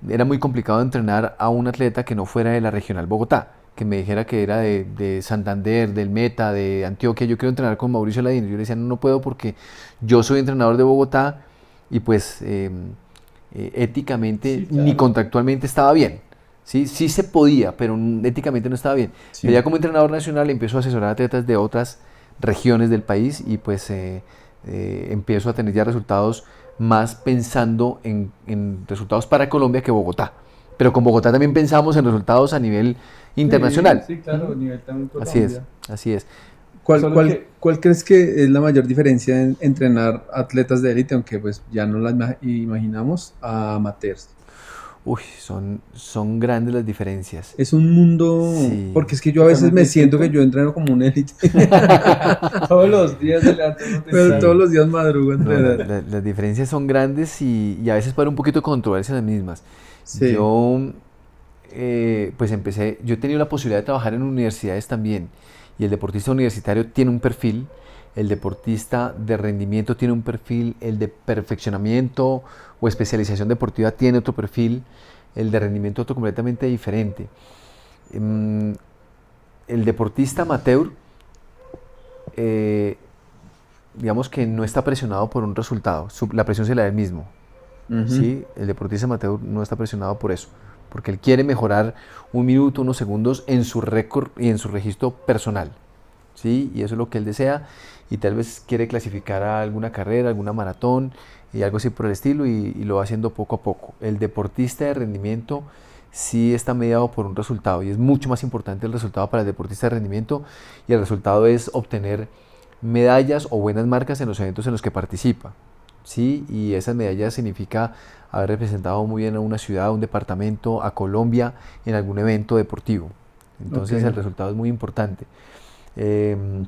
era muy complicado entrenar a un atleta que no fuera de la regional Bogotá, que me dijera que era de Santander, del Meta, de Antioquia. Yo quiero entrenar con Mauricio Ladino. Yo le decía, no puedo porque yo soy entrenador de Bogotá y pues éticamente ni contractualmente estaba bien, Sí, sí se podía, pero éticamente no estaba bien. Sí. Pero ya como entrenador nacional empiezo a asesorar a atletas de otras regiones del país y pues empiezo a tener ya resultados más pensando en resultados para Colombia que Bogotá. Pero con Bogotá también pensamos en resultados a nivel internacional. Sí, claro, a nivel también Colombia. Así es, así es. ¿Cuál crees que es la mayor diferencia en entrenar atletas de élite, aunque pues ya no las imaginamos, a amateurs? Uy, son grandes las diferencias. Es un mundo, Sí. porque es que yo a veces me siento que yo entreno como un élite. Todos los días de la Pero todos los días madrugo a No, entrenar. las diferencias son grandes y a veces para un poquito de controversia en las mismas. Sí. Yo pues yo he tenido la posibilidad de trabajar en universidades también y el deportista universitario tiene un perfil, el deportista de rendimiento tiene un perfil, el de perfeccionamiento o especialización deportiva tiene otro perfil, el de rendimiento otro completamente diferente. El deportista amateur, digamos que no está presionado por un resultado, la presión se la da él mismo. ¿Sí? El deportista amateur no está presionado por eso, porque él quiere mejorar un minuto, unos segundos en su récord y en su registro personal, ¿sí? Y eso es lo que él desea y tal vez quiere clasificar a alguna carrera, alguna maratón y algo así por el estilo y lo va haciendo poco a poco. El deportista de rendimiento sí está mediado por un resultado y es mucho más importante el resultado para el deportista de rendimiento y el resultado es obtener medallas o buenas marcas en los eventos en los que participa. ¿Sí? Y esas medallas significa haber representado muy bien a una ciudad, a un departamento, a Colombia en algún evento deportivo. Entonces el resultado es muy importante. El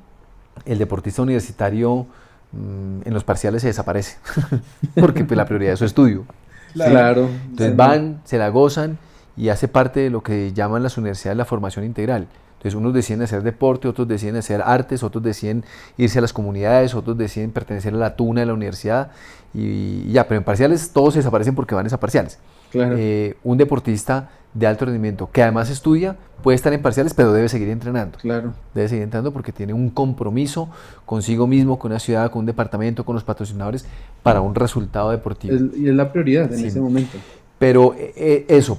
deportista universitario en los parciales se desaparece porque pues, la prioridad es su estudio. Claro. ¿Sí? Entonces van, se la gozan y hace parte de lo que llaman las universidades la formación integral. Entonces unos deciden hacer deporte, otros deciden hacer artes, otros deciden irse a las comunidades, otros deciden pertenecer a la tuna de la universidad y ya, pero en parciales todos se desaparecen porque van a parciales. Claro. Un deportista de alto rendimiento que además estudia puede estar en parciales pero debe seguir entrenando. Claro. Debe seguir entrenando porque tiene un compromiso consigo mismo, con una ciudad, con un departamento, con los patrocinadores para un resultado deportivo. Y es la prioridad en ese momento. Pero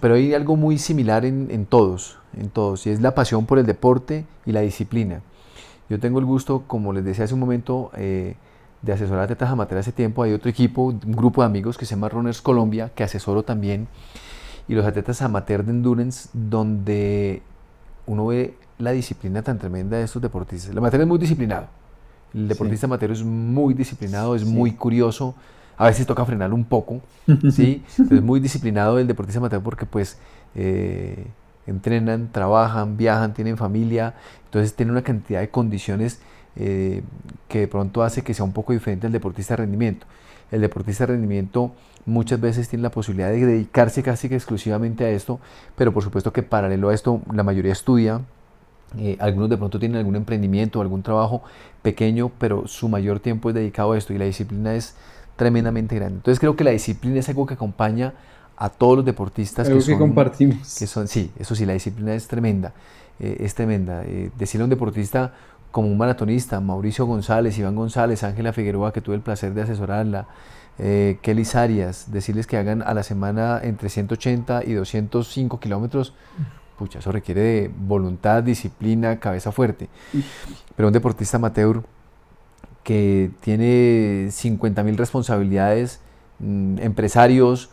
pero hay algo muy similar en todos, y es la pasión por el deporte y la disciplina. Yo tengo el gusto, como les decía hace un momento, de asesorar a atletas amateurs hace tiempo. Hay otro equipo, un grupo de amigos que se llama Runners Colombia, que asesoro también, y los atletas amateurs de endurance, donde uno ve la disciplina tan tremenda de estos deportistas. El amateur es muy disciplinado, el deportista amateur es muy disciplinado, es muy curioso. A veces toca frenarlo un poco, ¿sí? Pero es muy disciplinado el deportista amateur porque pues entrenan, trabajan, viajan, tienen familia, entonces tienen una cantidad de condiciones que de pronto hace que sea un poco diferente al deportista de rendimiento. El deportista de rendimiento muchas veces tiene la posibilidad de dedicarse casi que exclusivamente a esto, pero por supuesto que paralelo a esto la mayoría estudia. Algunos de pronto tienen algún emprendimiento o algún trabajo pequeño, pero su mayor tiempo es dedicado a esto y la disciplina es tremendamente grande. Entonces creo que la disciplina es algo que acompaña a todos los deportistas que compartimos. Sí, eso sí, la disciplina es tremenda, decirle a un deportista como un maratonista, Mauricio González, Iván González, Ángela Figueroa, que tuve el placer de asesorarla, Kelly Arias, decirles que hagan a la semana entre 180 y 205 kilómetros, pucha, eso requiere de voluntad, disciplina, cabeza fuerte. Pero un deportista amateur que tiene 50.000 responsabilidades, empresarios,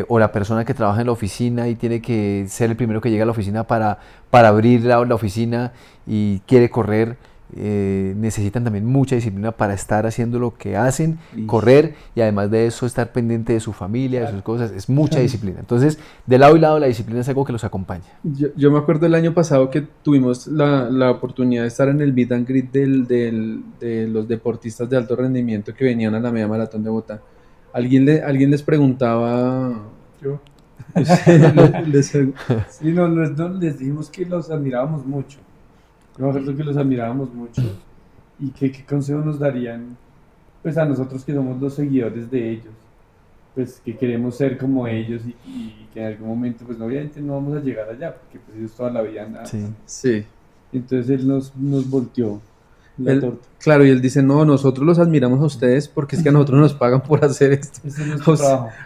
o la persona que trabaja en la oficina y tiene que ser el primero que llega a la oficina para abrir la oficina y quiere correr, necesitan también mucha disciplina para estar haciendo lo que hacen, correr y además de eso estar pendiente de su familia, de sus cosas, es mucha disciplina. Entonces, de lado y lado la disciplina es algo que los acompaña. Yo me acuerdo el año pasado que tuvimos la oportunidad de estar en el meet and greet de los deportistas de alto rendimiento que venían a la media maratón de Bogotá. Alguien les preguntaba... Yo. Sí, les dijimos que los admirábamos mucho. Yo me acuerdo que los admirábamos mucho y qué consejo nos darían pues a nosotros que somos los seguidores de ellos, pues que queremos ser como ellos y que en algún momento pues obviamente no vamos a llegar allá porque pues ellos toda la vida han... Sí. Sí. Entonces él nos volteó Claro, y él dice, no, nosotros los admiramos a ustedes porque es que a nosotros nos pagan por hacer esto.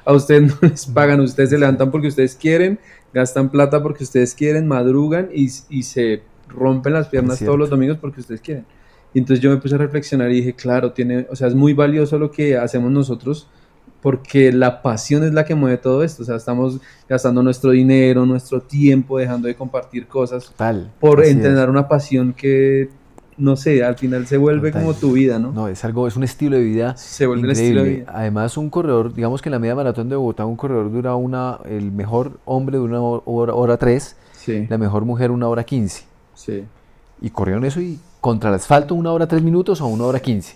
A ustedes no les pagan, ustedes se levantan porque ustedes quieren, gastan plata porque ustedes quieren, madrugan y se rompen las piernas todos los domingos porque ustedes quieren. Y entonces yo me puse a reflexionar y dije, claro, o sea, es muy valioso lo que hacemos nosotros porque la pasión es la que mueve todo esto. O sea, estamos gastando nuestro dinero, nuestro tiempo, dejando de compartir cosas por entrenar una pasión que, no sé, al final se vuelve como tu vida, ¿no? No, es un estilo de vida se vuelve increíble. Un estilo de vida. Además, un corredor, digamos que en la media maratón de Bogotá, un corredor dura el mejor hombre dura 1 hora 3, la mejor mujer 1 hora 15. Sí. Y corrieron eso y contra el asfalto 1 hora 3 minutos o 1 hora 15.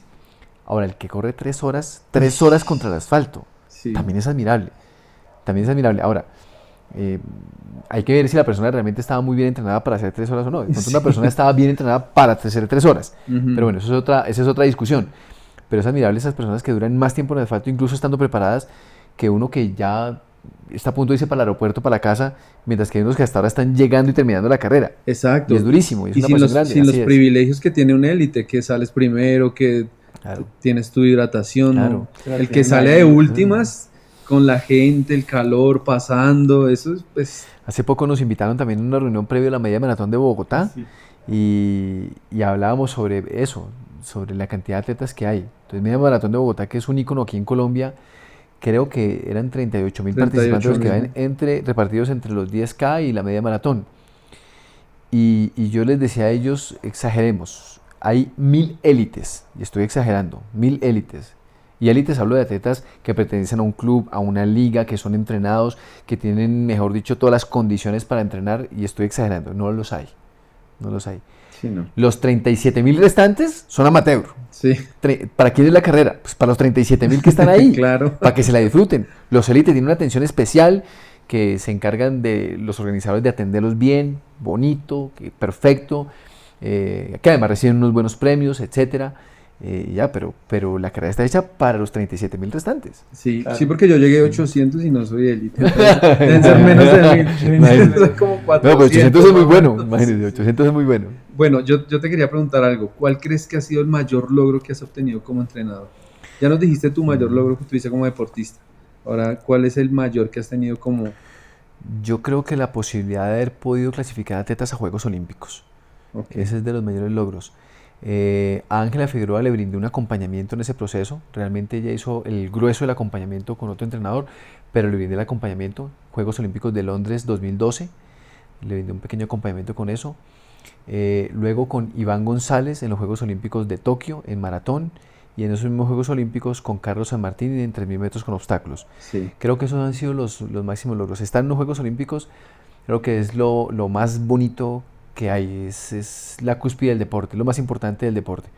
Ahora, el que corre 3 horas contra el asfalto, también es admirable. Ahora, hay que ver si la persona realmente estaba muy bien entrenada para hacer 3 horas o no. De pronto una persona estaba bien entrenada para hacer 3 horas. Pero bueno, esa es otra discusión. Pero es admirable esas personas que duran más tiempo en el asfalto, incluso estando preparadas, que uno que ya está a punto de irse para el aeropuerto, para la casa, mientras que hay unos que hasta ahora están llegando y terminando la carrera. Exacto. Y es durísimo. Y sin los privilegios que tiene un élite, que sales primero, que tienes tu hidratación. Claro. El que sale de últimas, con la gente, el calor pasando, eso es pues... Hace poco nos invitaron también a una reunión previa a la media maratón de Bogotá y hablábamos sobre eso, sobre la cantidad de atletas que hay. Entonces, media maratón de Bogotá, que es un ícono aquí en Colombia, creo que eran 38.000 participantes los que van repartidos entre los 10K y la media maratón. Y yo les decía a ellos, exageremos, hay 1000 élites, y estoy exagerando, 1000 élites. Y élites hablo de atletas que pertenecen a un club, a una liga, que son entrenados, que tienen, mejor dicho, todas las condiciones para entrenar, y estoy exagerando, no los hay. Sí, no. Los 37.000 restantes son amateur. Sí. ¿Para quién es la carrera? Pues para los 37.000 que están ahí, claro. Para que se la disfruten. Los élites tienen una atención especial que se encargan de los organizadores de atenderlos bien, bonito, perfecto, que además reciben unos buenos premios, etcétera. Pero la carrera está hecha para los 37.000 restantes. Sí, claro. Sí, porque yo llegué a 800 y no soy élite. Deben ser menos de 1000. Soy como 400. No, pero 800 es muy bueno. Imagínense, 800 es muy bueno. Bueno, yo te quería preguntar algo. ¿Cuál crees que ha sido el mayor logro que has obtenido como entrenador? Ya nos dijiste tu mayor logro que tuviste como deportista. Ahora, ¿cuál es el mayor que has tenido como...? Yo creo que la posibilidad de haber podido clasificar atletas a Juegos Olímpicos. Okay. Ese es de los mayores logros. A Ángela Figueroa le brindé un acompañamiento en ese proceso. Realmente ella hizo el grueso del acompañamiento con otro entrenador, pero le brindé el acompañamiento. Juegos Olímpicos de Londres 2012, le brindé un pequeño acompañamiento con eso. Luego con Iván González en los Juegos Olímpicos de Tokio en maratón, y en esos mismos Juegos Olímpicos con Carlos San Martín en 3.000 metros con obstáculos. Sí. Creo que esos han sido los máximos logros. Estar en los Juegos Olímpicos creo que es lo más bonito que hay, es la cúspide del deporte, lo más importante del deporte.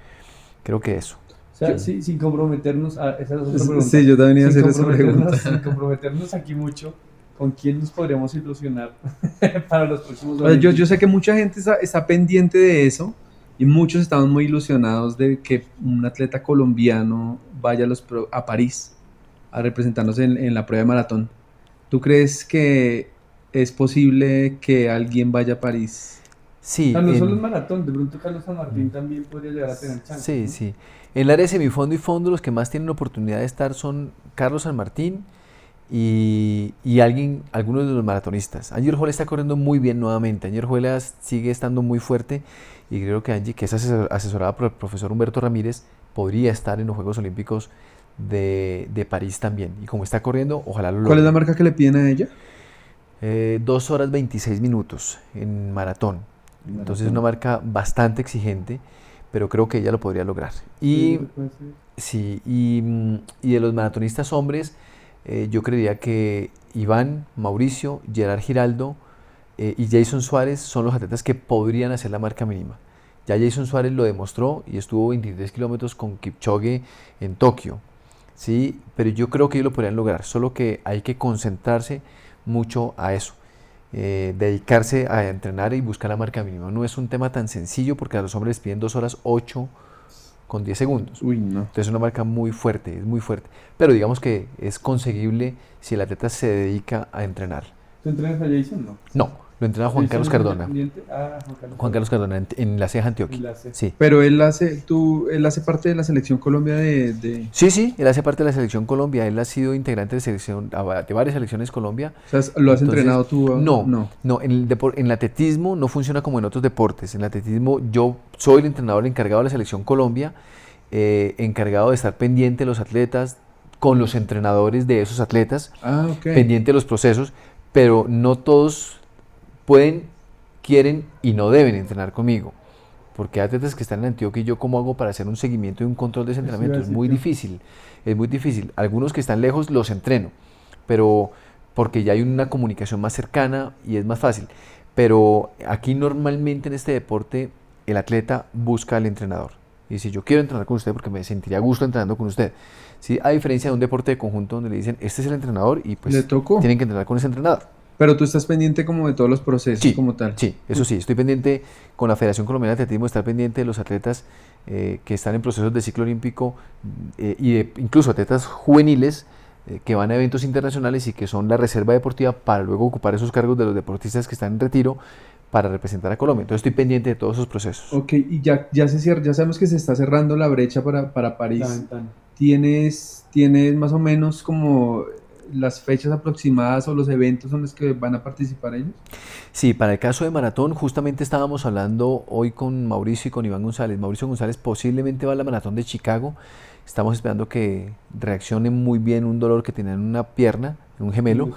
Creo que eso. O sea, sin comprometernos, esa es otra pregunta. Sí, yo también iba a hacer esa pregunta. Sin comprometernos aquí mucho, ¿con quién nos podríamos ilusionar para los próximos Olímpicos? Yo sé que mucha gente está pendiente de eso y muchos estamos muy ilusionados de que un atleta colombiano vaya a París a representarnos en la prueba de maratón. ¿Tú crees que es posible que alguien vaya a París? Sí. O sea, no solo el maratón, de pronto Carlos San Martín también podría llegar a tener chance. Sí, ¿no? sí. En el área de semifondo y fondo los que más tienen la oportunidad de estar son Carlos San Martín y algunos de los maratonistas. Ángel Jola está corriendo muy bien nuevamente. Ángel Jola sigue estando muy fuerte y creo que Angie, que es asesorada por el profesor Humberto Ramírez, podría estar en los Juegos Olímpicos de París también. Y como está corriendo, ojalá lo logre. ¿Cuál es la marca que le piden a ella? 2 horas 26 minutos en maratón. Entonces es una marca bastante exigente, pero creo que ella lo podría lograr. Y de los maratonistas hombres, yo creería que Iván, Mauricio, Gerard Giraldo y Jason Suárez son los atletas que podrían hacer la marca mínima. Ya Jason Suárez lo demostró y estuvo 23 kilómetros con Kipchoge en Tokio, ¿sí? Pero yo creo que ellos lo podrían lograr, solo que hay que concentrarse mucho a eso. Dedicarse a entrenar y buscar la marca mínima. No es un tema tan sencillo porque a los hombres les piden 2 horas 8 con 10 segundos. Uy, no. Entonces es una marca muy fuerte, es muy fuerte. Pero digamos que es conseguible si el atleta se dedica a entrenar. ¿Tú entrenas a Jason? No, Lo entrena Juan Carlos Cardona. Juan Carlos Cardona en la Ceja Antioquia. Sí. Pero él hace parte de la selección Colombia Sí, él hace parte de la selección Colombia. Él ha sido integrante de varias selecciones Colombia. O sea, ¿lo has entrenado tú? No. En el atletismo no funciona como en otros deportes. En el atletismo yo soy el entrenador encargado de la selección Colombia, encargado de estar pendiente de los atletas, con los entrenadores de esos atletas, pendiente de los procesos, pero no todos pueden, quieren y no deben entrenar conmigo, porque hay atletas que están en Antioquia y yo cómo hago para hacer un seguimiento y un control de ese entrenamiento, es muy difícil, algunos que están lejos los entreno, pero porque ya hay una comunicación más cercana y es más fácil, pero aquí normalmente en este deporte el atleta busca al entrenador, y si yo quiero entrenar con usted porque me sentiría a gusto entrenando con usted, ¿sí? A diferencia de un deporte de conjunto donde le dicen, este es el entrenador y pues tienen que entrenar con ese entrenador. Pero tú estás pendiente como de todos los procesos como tal. Sí, eso sí, estoy pendiente con la Federación Colombiana de Atletismo, estar pendiente de los atletas que están en procesos de ciclo olímpico incluso atletas juveniles que van a eventos internacionales y que son la reserva deportiva para luego ocupar esos cargos de los deportistas que están en retiro para representar a Colombia. Entonces estoy pendiente de todos esos procesos. Ok, y ya se cierra, ya sabemos que se está cerrando la brecha para París. ¿Tienes más o menos como las fechas aproximadas o los eventos en los que van a participar ellos? Sí, para el caso de maratón, justamente estábamos hablando hoy con Mauricio y con Iván González. Mauricio González posiblemente va a la maratón de Chicago. Estamos esperando que reaccione muy bien un dolor que tenía en una pierna, en un gemelo.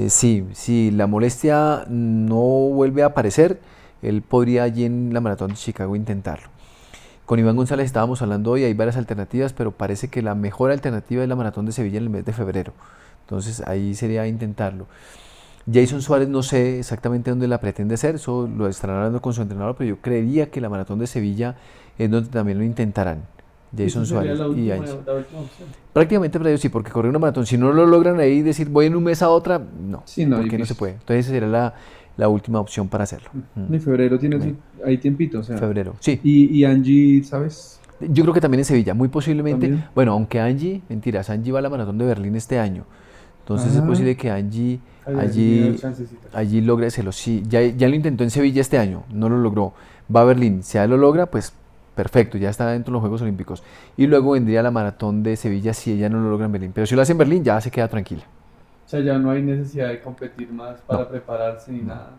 Si la molestia no vuelve a aparecer, él podría allí en la maratón de Chicago intentarlo. Con Iván González estábamos hablando hoy, hay varias alternativas, pero parece que la mejor alternativa es la maratón de Sevilla en el mes de febrero. Entonces ahí sería intentarlo. Jason Suárez no sé exactamente dónde la pretende hacer, eso lo estarán hablando con su entrenador, pero yo creería que la maratón de Sevilla es donde también lo intentarán. Jason Suárez y Angie. Prácticamente para ellos sí, porque correr una maratón, si no lo logran ahí decir voy en un mes a otra, no, porque no se puede. Entonces esa sería la última opción para hacerlo. En febrero tienes ahí tiempito, o sea. Febrero, sí. Y Angie, ¿sabes? Yo creo que también en Sevilla, muy posiblemente. ¿También? Bueno, aunque Angie va a la maratón de Berlín este año. Entonces es posible que Angie allí logre hacerlo. Sí, ya lo intentó en Sevilla este año, no lo logró. Va a Berlín, si ya lo logra, pues perfecto, ya está dentro de los Juegos Olímpicos. Y luego vendría la maratón de Sevilla si ella no lo logra en Berlín. Pero si lo hace en Berlín, ya se queda tranquila. O sea, ya no hay necesidad de competir más para prepararse ni nada.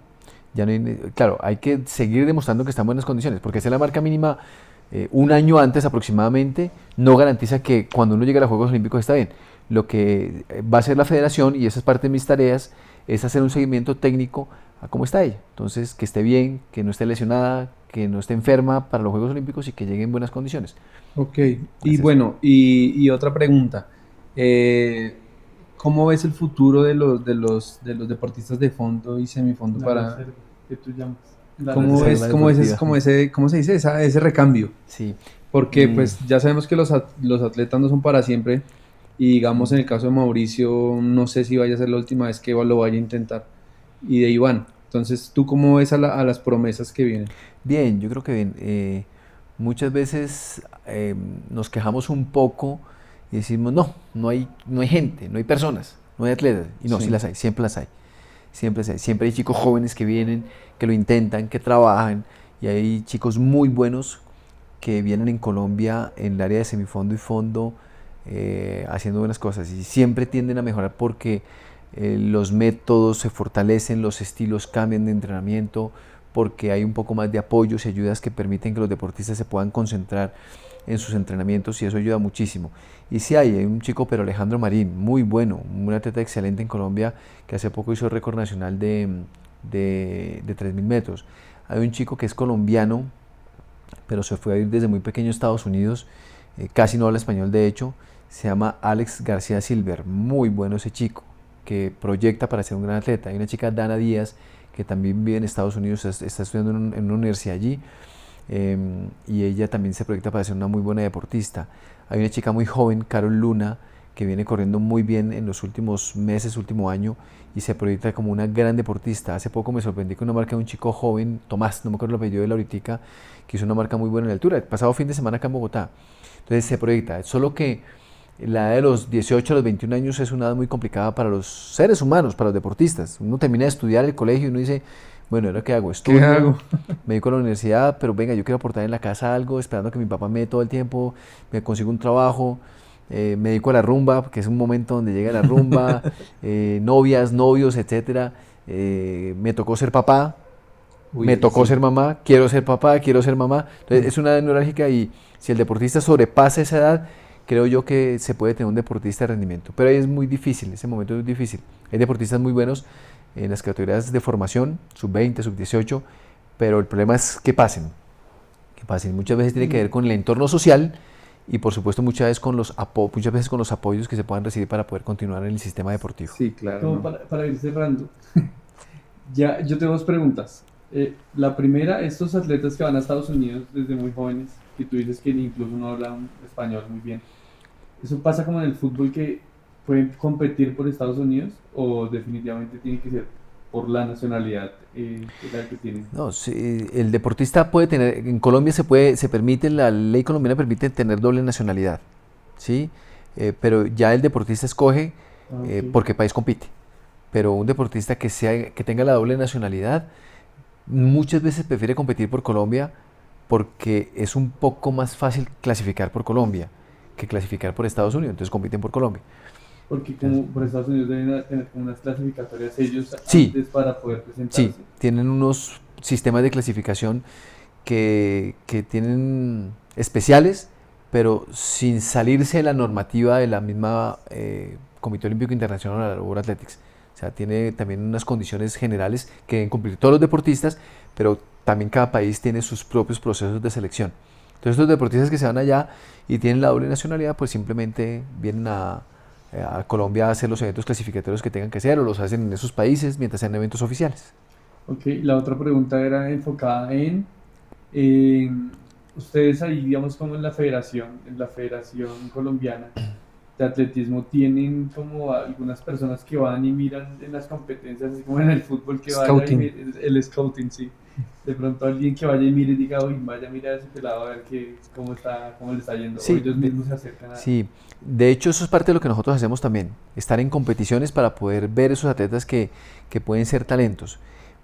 Ya no hay, claro, hay que seguir demostrando que está en buenas condiciones, porque esa es la marca mínima. Un año antes aproximadamente no garantiza que cuando uno llegue a los Juegos Olímpicos está bien. Lo que va a hacer la federación, y esa es parte de mis tareas, es hacer un seguimiento técnico a cómo está ella. Entonces, que esté bien, que no esté lesionada, que no esté enferma para los Juegos Olímpicos y que llegue en buenas condiciones. Ok, y bueno, y otra pregunta. ¿Cómo ves el futuro de los deportistas de fondo y semifondo para... que tú llamas. ¿Cómo se dice ese recambio? Sí. Porque pues ya sabemos que los atletas no son para siempre y digamos en el caso de Mauricio no sé si vaya a ser la última vez que lo vaya a intentar, y de Iván. Entonces, ¿tú cómo ves a las promesas que vienen? Bien, yo creo que bien. Muchas veces nos quejamos un poco y decimos no hay gente, no hay personas, no hay atletas. Y no, sí las hay, siempre las hay. Siempre hay chicos jóvenes que vienen, que lo intentan, que trabajan, y hay chicos muy buenos que vienen en Colombia en el área de semifondo y fondo haciendo buenas cosas, y siempre tienden a mejorar porque los métodos se fortalecen, los estilos cambian de entrenamiento, porque hay un poco más de apoyos y ayudas que permiten que los deportistas se puedan concentrar en sus entrenamientos, y eso ayuda muchísimo. Y sí hay un chico, pero Alejandro Marín, muy bueno, un atleta excelente en Colombia, que hace poco hizo el récord nacional de 3.000 metros. Hay un chico que es colombiano, pero se fue a ir desde muy pequeño a Estados Unidos, casi no habla español de hecho, se llama Alex García Silver, muy bueno ese chico, que proyecta para ser un gran atleta. Hay una chica, Dana Díaz, que también vive en Estados Unidos, está estudiando en una universidad allí, y ella también se proyecta para ser una muy buena deportista. Hay una chica muy joven, Carol Luna, que viene corriendo muy bien en los últimos meses, último año, y se proyecta como una gran deportista. Hace poco me sorprendí con una marca de un chico joven, Tomás, no me acuerdo el apellido de la ahoritica, que hizo una marca muy buena en la altura, el pasado fin de semana acá en Bogotá. Entonces se proyecta, solo que La edad de los 18 a los 21 años es una edad muy complicada para los seres humanos, para los deportistas. Uno termina de estudiar el colegio y uno dice, bueno, ¿ahora qué hago? Estudio, ¿Qué hago? me dedico a la universidad, pero venga, yo quiero aportar en la casa algo, esperando que mi papá me dé todo el tiempo, me consigo un trabajo, me dedico a la rumba, que es un momento donde llega la rumba, novias, novios, etcétera. Me tocó ser papá, me tocó ser mamá, quiero ser papá, quiero ser mamá. Entonces, es una edad neurálgica y si el deportista sobrepasa esa edad, creo yo que se puede tener un deportista de rendimiento. Pero ahí es muy difícil, ese momento es difícil. Hay deportistas muy buenos en las categorías de formación, sub-20, sub-18, pero el problema es que pasen. Muchas veces tiene que ver con el entorno social y por supuesto muchas veces con los apoyos que se puedan recibir para poder continuar en el sistema deportivo. Sí, claro. Como para ir cerrando, ya, yo tengo dos preguntas. La primera, estos atletas que van a Estados Unidos desde muy jóvenes, que tú dices que incluso no hablan español muy bien, ¿eso pasa como en el fútbol que pueden competir por Estados Unidos o definitivamente tiene que ser por la nacionalidad la que tienen? No, sí, el deportista puede tener, en Colombia se permite, la ley colombiana permite tener doble nacionalidad, ¿sí? Pero ya el deportista escoge por qué país compite. Pero un deportista que tenga la doble nacionalidad muchas veces prefiere competir por Colombia porque es un poco más fácil clasificar por Colombia que clasificar por Estados Unidos, entonces compiten por Colombia. Porque como por Estados Unidos deben tener como unas clasificatorias ellos Sí, antes para poder presentarse. sí, tienen unos sistemas de clasificación que tienen especiales, pero sin salirse de la normativa de la misma Comité Olímpico Internacional o World Athletics. O sea, tiene también unas condiciones generales que deben cumplir todos los deportistas, pero también cada país tiene sus propios procesos de selección. Entonces, estos deportistas que se van allá y tienen la doble nacionalidad, pues simplemente vienen a Colombia a hacer los eventos clasificatorios que tengan que hacer o los hacen en esos países mientras sean eventos oficiales. Ok, la otra pregunta era enfocada en ustedes ahí, digamos, como en la federación colombiana de atletismo, tienen como algunas personas que van y miran en las competencias, así como en el fútbol que vaya y mire, el scouting, sí. De pronto alguien que vaya y mire y diga, uy, vaya a mirar a ese pelado a ver cómo le está yendo, Sí, o ellos mismos se acercan a... Sí, de hecho eso es parte de lo que nosotros hacemos también, estar en competiciones para poder ver esos atletas que pueden ser talentos.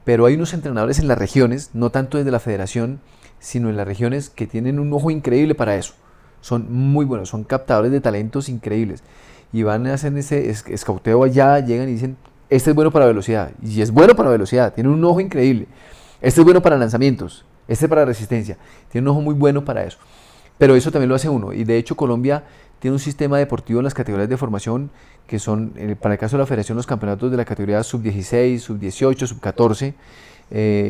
Pero hay unos entrenadores en las regiones, no tanto desde la federación, sino en las regiones que tienen un ojo increíble para eso. Son muy buenos, son captadores de talentos increíbles. Y van a hacer ese escauteo allá, llegan y dicen, este es bueno para velocidad. Y es bueno para velocidad, tiene un ojo increíble. Este es bueno para lanzamientos, este es para resistencia. Tiene un ojo muy bueno para eso. Pero eso también lo hace uno. Y de hecho Colombia tiene un sistema deportivo en las categorías de formación que son, para el caso de la federación, los campeonatos de la categoría sub-16, sub-18, sub-14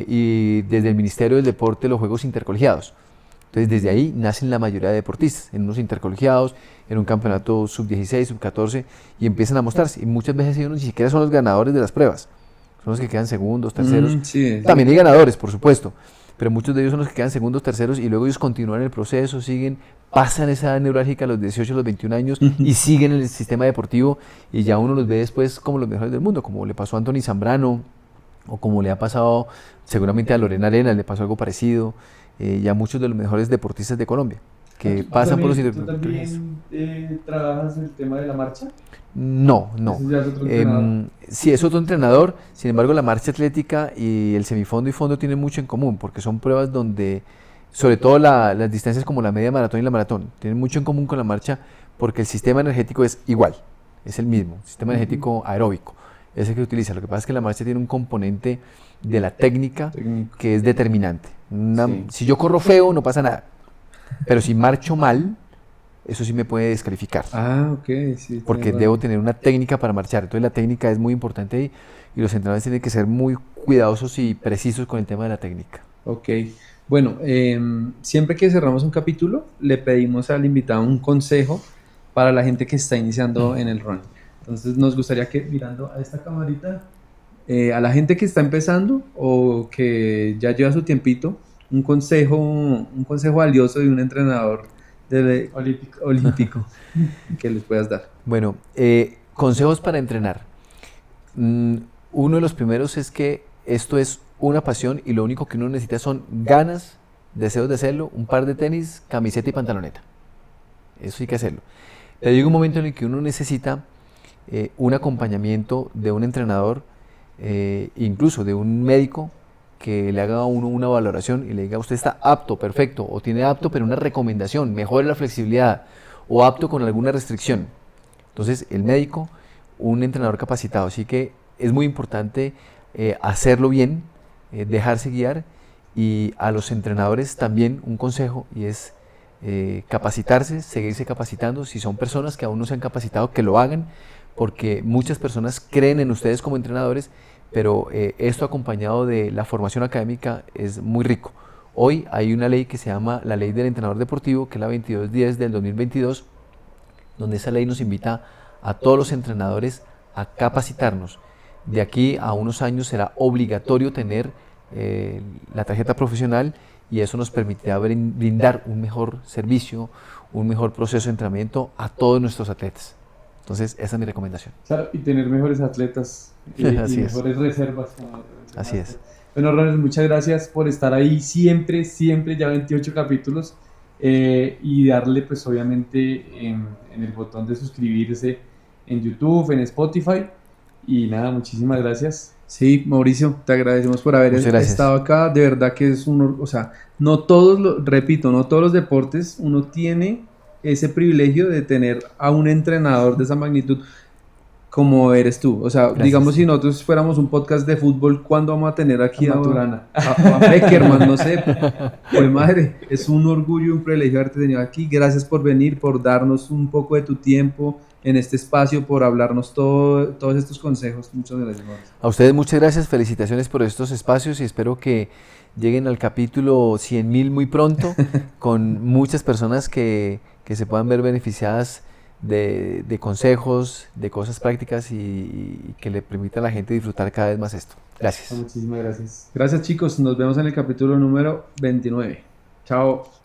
y desde el Ministerio del Deporte los juegos intercolegiados. Entonces desde ahí nacen la mayoría de deportistas, en unos intercolegiados, en un campeonato sub-16, sub-14 y empiezan a mostrarse. Y muchas veces ellos ni siquiera son los ganadores de las pruebas, son los que quedan segundos, terceros. Sí, También hay ganadores, por supuesto, pero muchos de ellos son los que quedan segundos, terceros y luego ellos continúan el proceso, siguen, pasan esa edad neurálgica a los 18, a los 21 años y siguen en el sistema deportivo y ya uno los ve después como los mejores del mundo, como le pasó a Anthony Zambrano o como le ha pasado seguramente a Lorena Arenas, le pasó algo parecido y a muchos de los mejores deportistas de Colombia que pasan por los intercolegiados. ¿Tú también trabajas el tema de la marcha? No. ¿Ese ya es otro entrenador? Sí, es otro entrenador, sin embargo la marcha atlética y el semifondo y fondo tienen mucho en común, porque son pruebas donde, sobre todo las distancias como la media maratón y la maratón, tienen mucho en común con la marcha, porque el sistema energético es igual, es el mismo, sistema energético aeróbico, es el que utiliza. Lo que pasa es que la marcha tiene un componente de la técnica que es determinante. Si yo corro feo, no pasa nada, pero si marcho mal, eso sí me puede descalificar. Ok, sí. Porque debo tener una técnica para marchar. Entonces la técnica es muy importante ahí y los entrenadores tienen que ser muy cuidadosos y precisos con el tema de la técnica. Ok. Bueno, siempre que cerramos un capítulo, le pedimos al invitado un consejo para la gente que está iniciando en el run. Entonces nos gustaría que, mirando a esta camarita, a la gente que está empezando o que ya lleva su tiempito, un consejo valioso de un entrenador olímpico que les puedas dar. Bueno, consejos para entrenar. Uno de los primeros es que esto es una pasión y lo único que uno necesita son ganas, deseos de hacerlo, un par de tenis, camiseta y pantaloneta. Eso hay que hacerlo. Pero llega un momento en el que uno necesita un acompañamiento de un entrenador, incluso de un médico, que le haga a uno una valoración y le diga: usted está apto, perfecto, o tiene apto pero una recomendación, mejore la flexibilidad, o apto con alguna restricción. Entonces el médico, un entrenador capacitado. Así que es muy importante hacerlo bien, dejarse guiar, y a los entrenadores también un consejo, y es capacitarse, seguirse capacitando. Si son personas que aún no se han capacitado, que lo hagan, porque muchas personas creen en ustedes como entrenadores, pero esto acompañado de la formación académica es muy rico. Hoy hay una ley que se llama la Ley del Entrenador Deportivo, que es la 2210 del 2022, donde esa ley nos invita a todos los entrenadores a capacitarnos. De aquí a unos años será obligatorio tener la tarjeta profesional, y eso nos permitirá brindar un mejor servicio, un mejor proceso de entrenamiento a todos nuestros atletas. Entonces, esa es mi recomendación. Claro, y tener mejores atletas y mejores reservas. Así es. Bueno, Ronald, muchas gracias por estar ahí siempre, ya 28 capítulos, y darle pues obviamente en el botón de suscribirse en YouTube, en Spotify, y nada, muchísimas gracias. Sí, Mauricio, te agradecemos por haber estado acá. De verdad que es o sea, no todos, repito, no todos los deportes uno tiene ese privilegio de tener a un entrenador de esa magnitud como eres tú. O sea, gracias. Digamos, si nosotros fuéramos un podcast de fútbol, ¿cuándo vamos a tener aquí a Beckerman? No sé. Pues madre, es un orgullo y un privilegio haberte tenido aquí. Gracias por venir, por darnos un poco de tu tiempo en este espacio, por hablarnos todos estos consejos. Muchas gracias, Mauricio. A ustedes muchas gracias, felicitaciones por estos espacios, y espero que lleguen al capítulo 100.000 muy pronto, con muchas personas que se puedan ver beneficiadas de consejos, de cosas prácticas, y que le permita a la gente disfrutar cada vez más esto. Gracias. Muchísimas gracias. Gracias, chicos. Nos vemos en el capítulo número 29. Chao.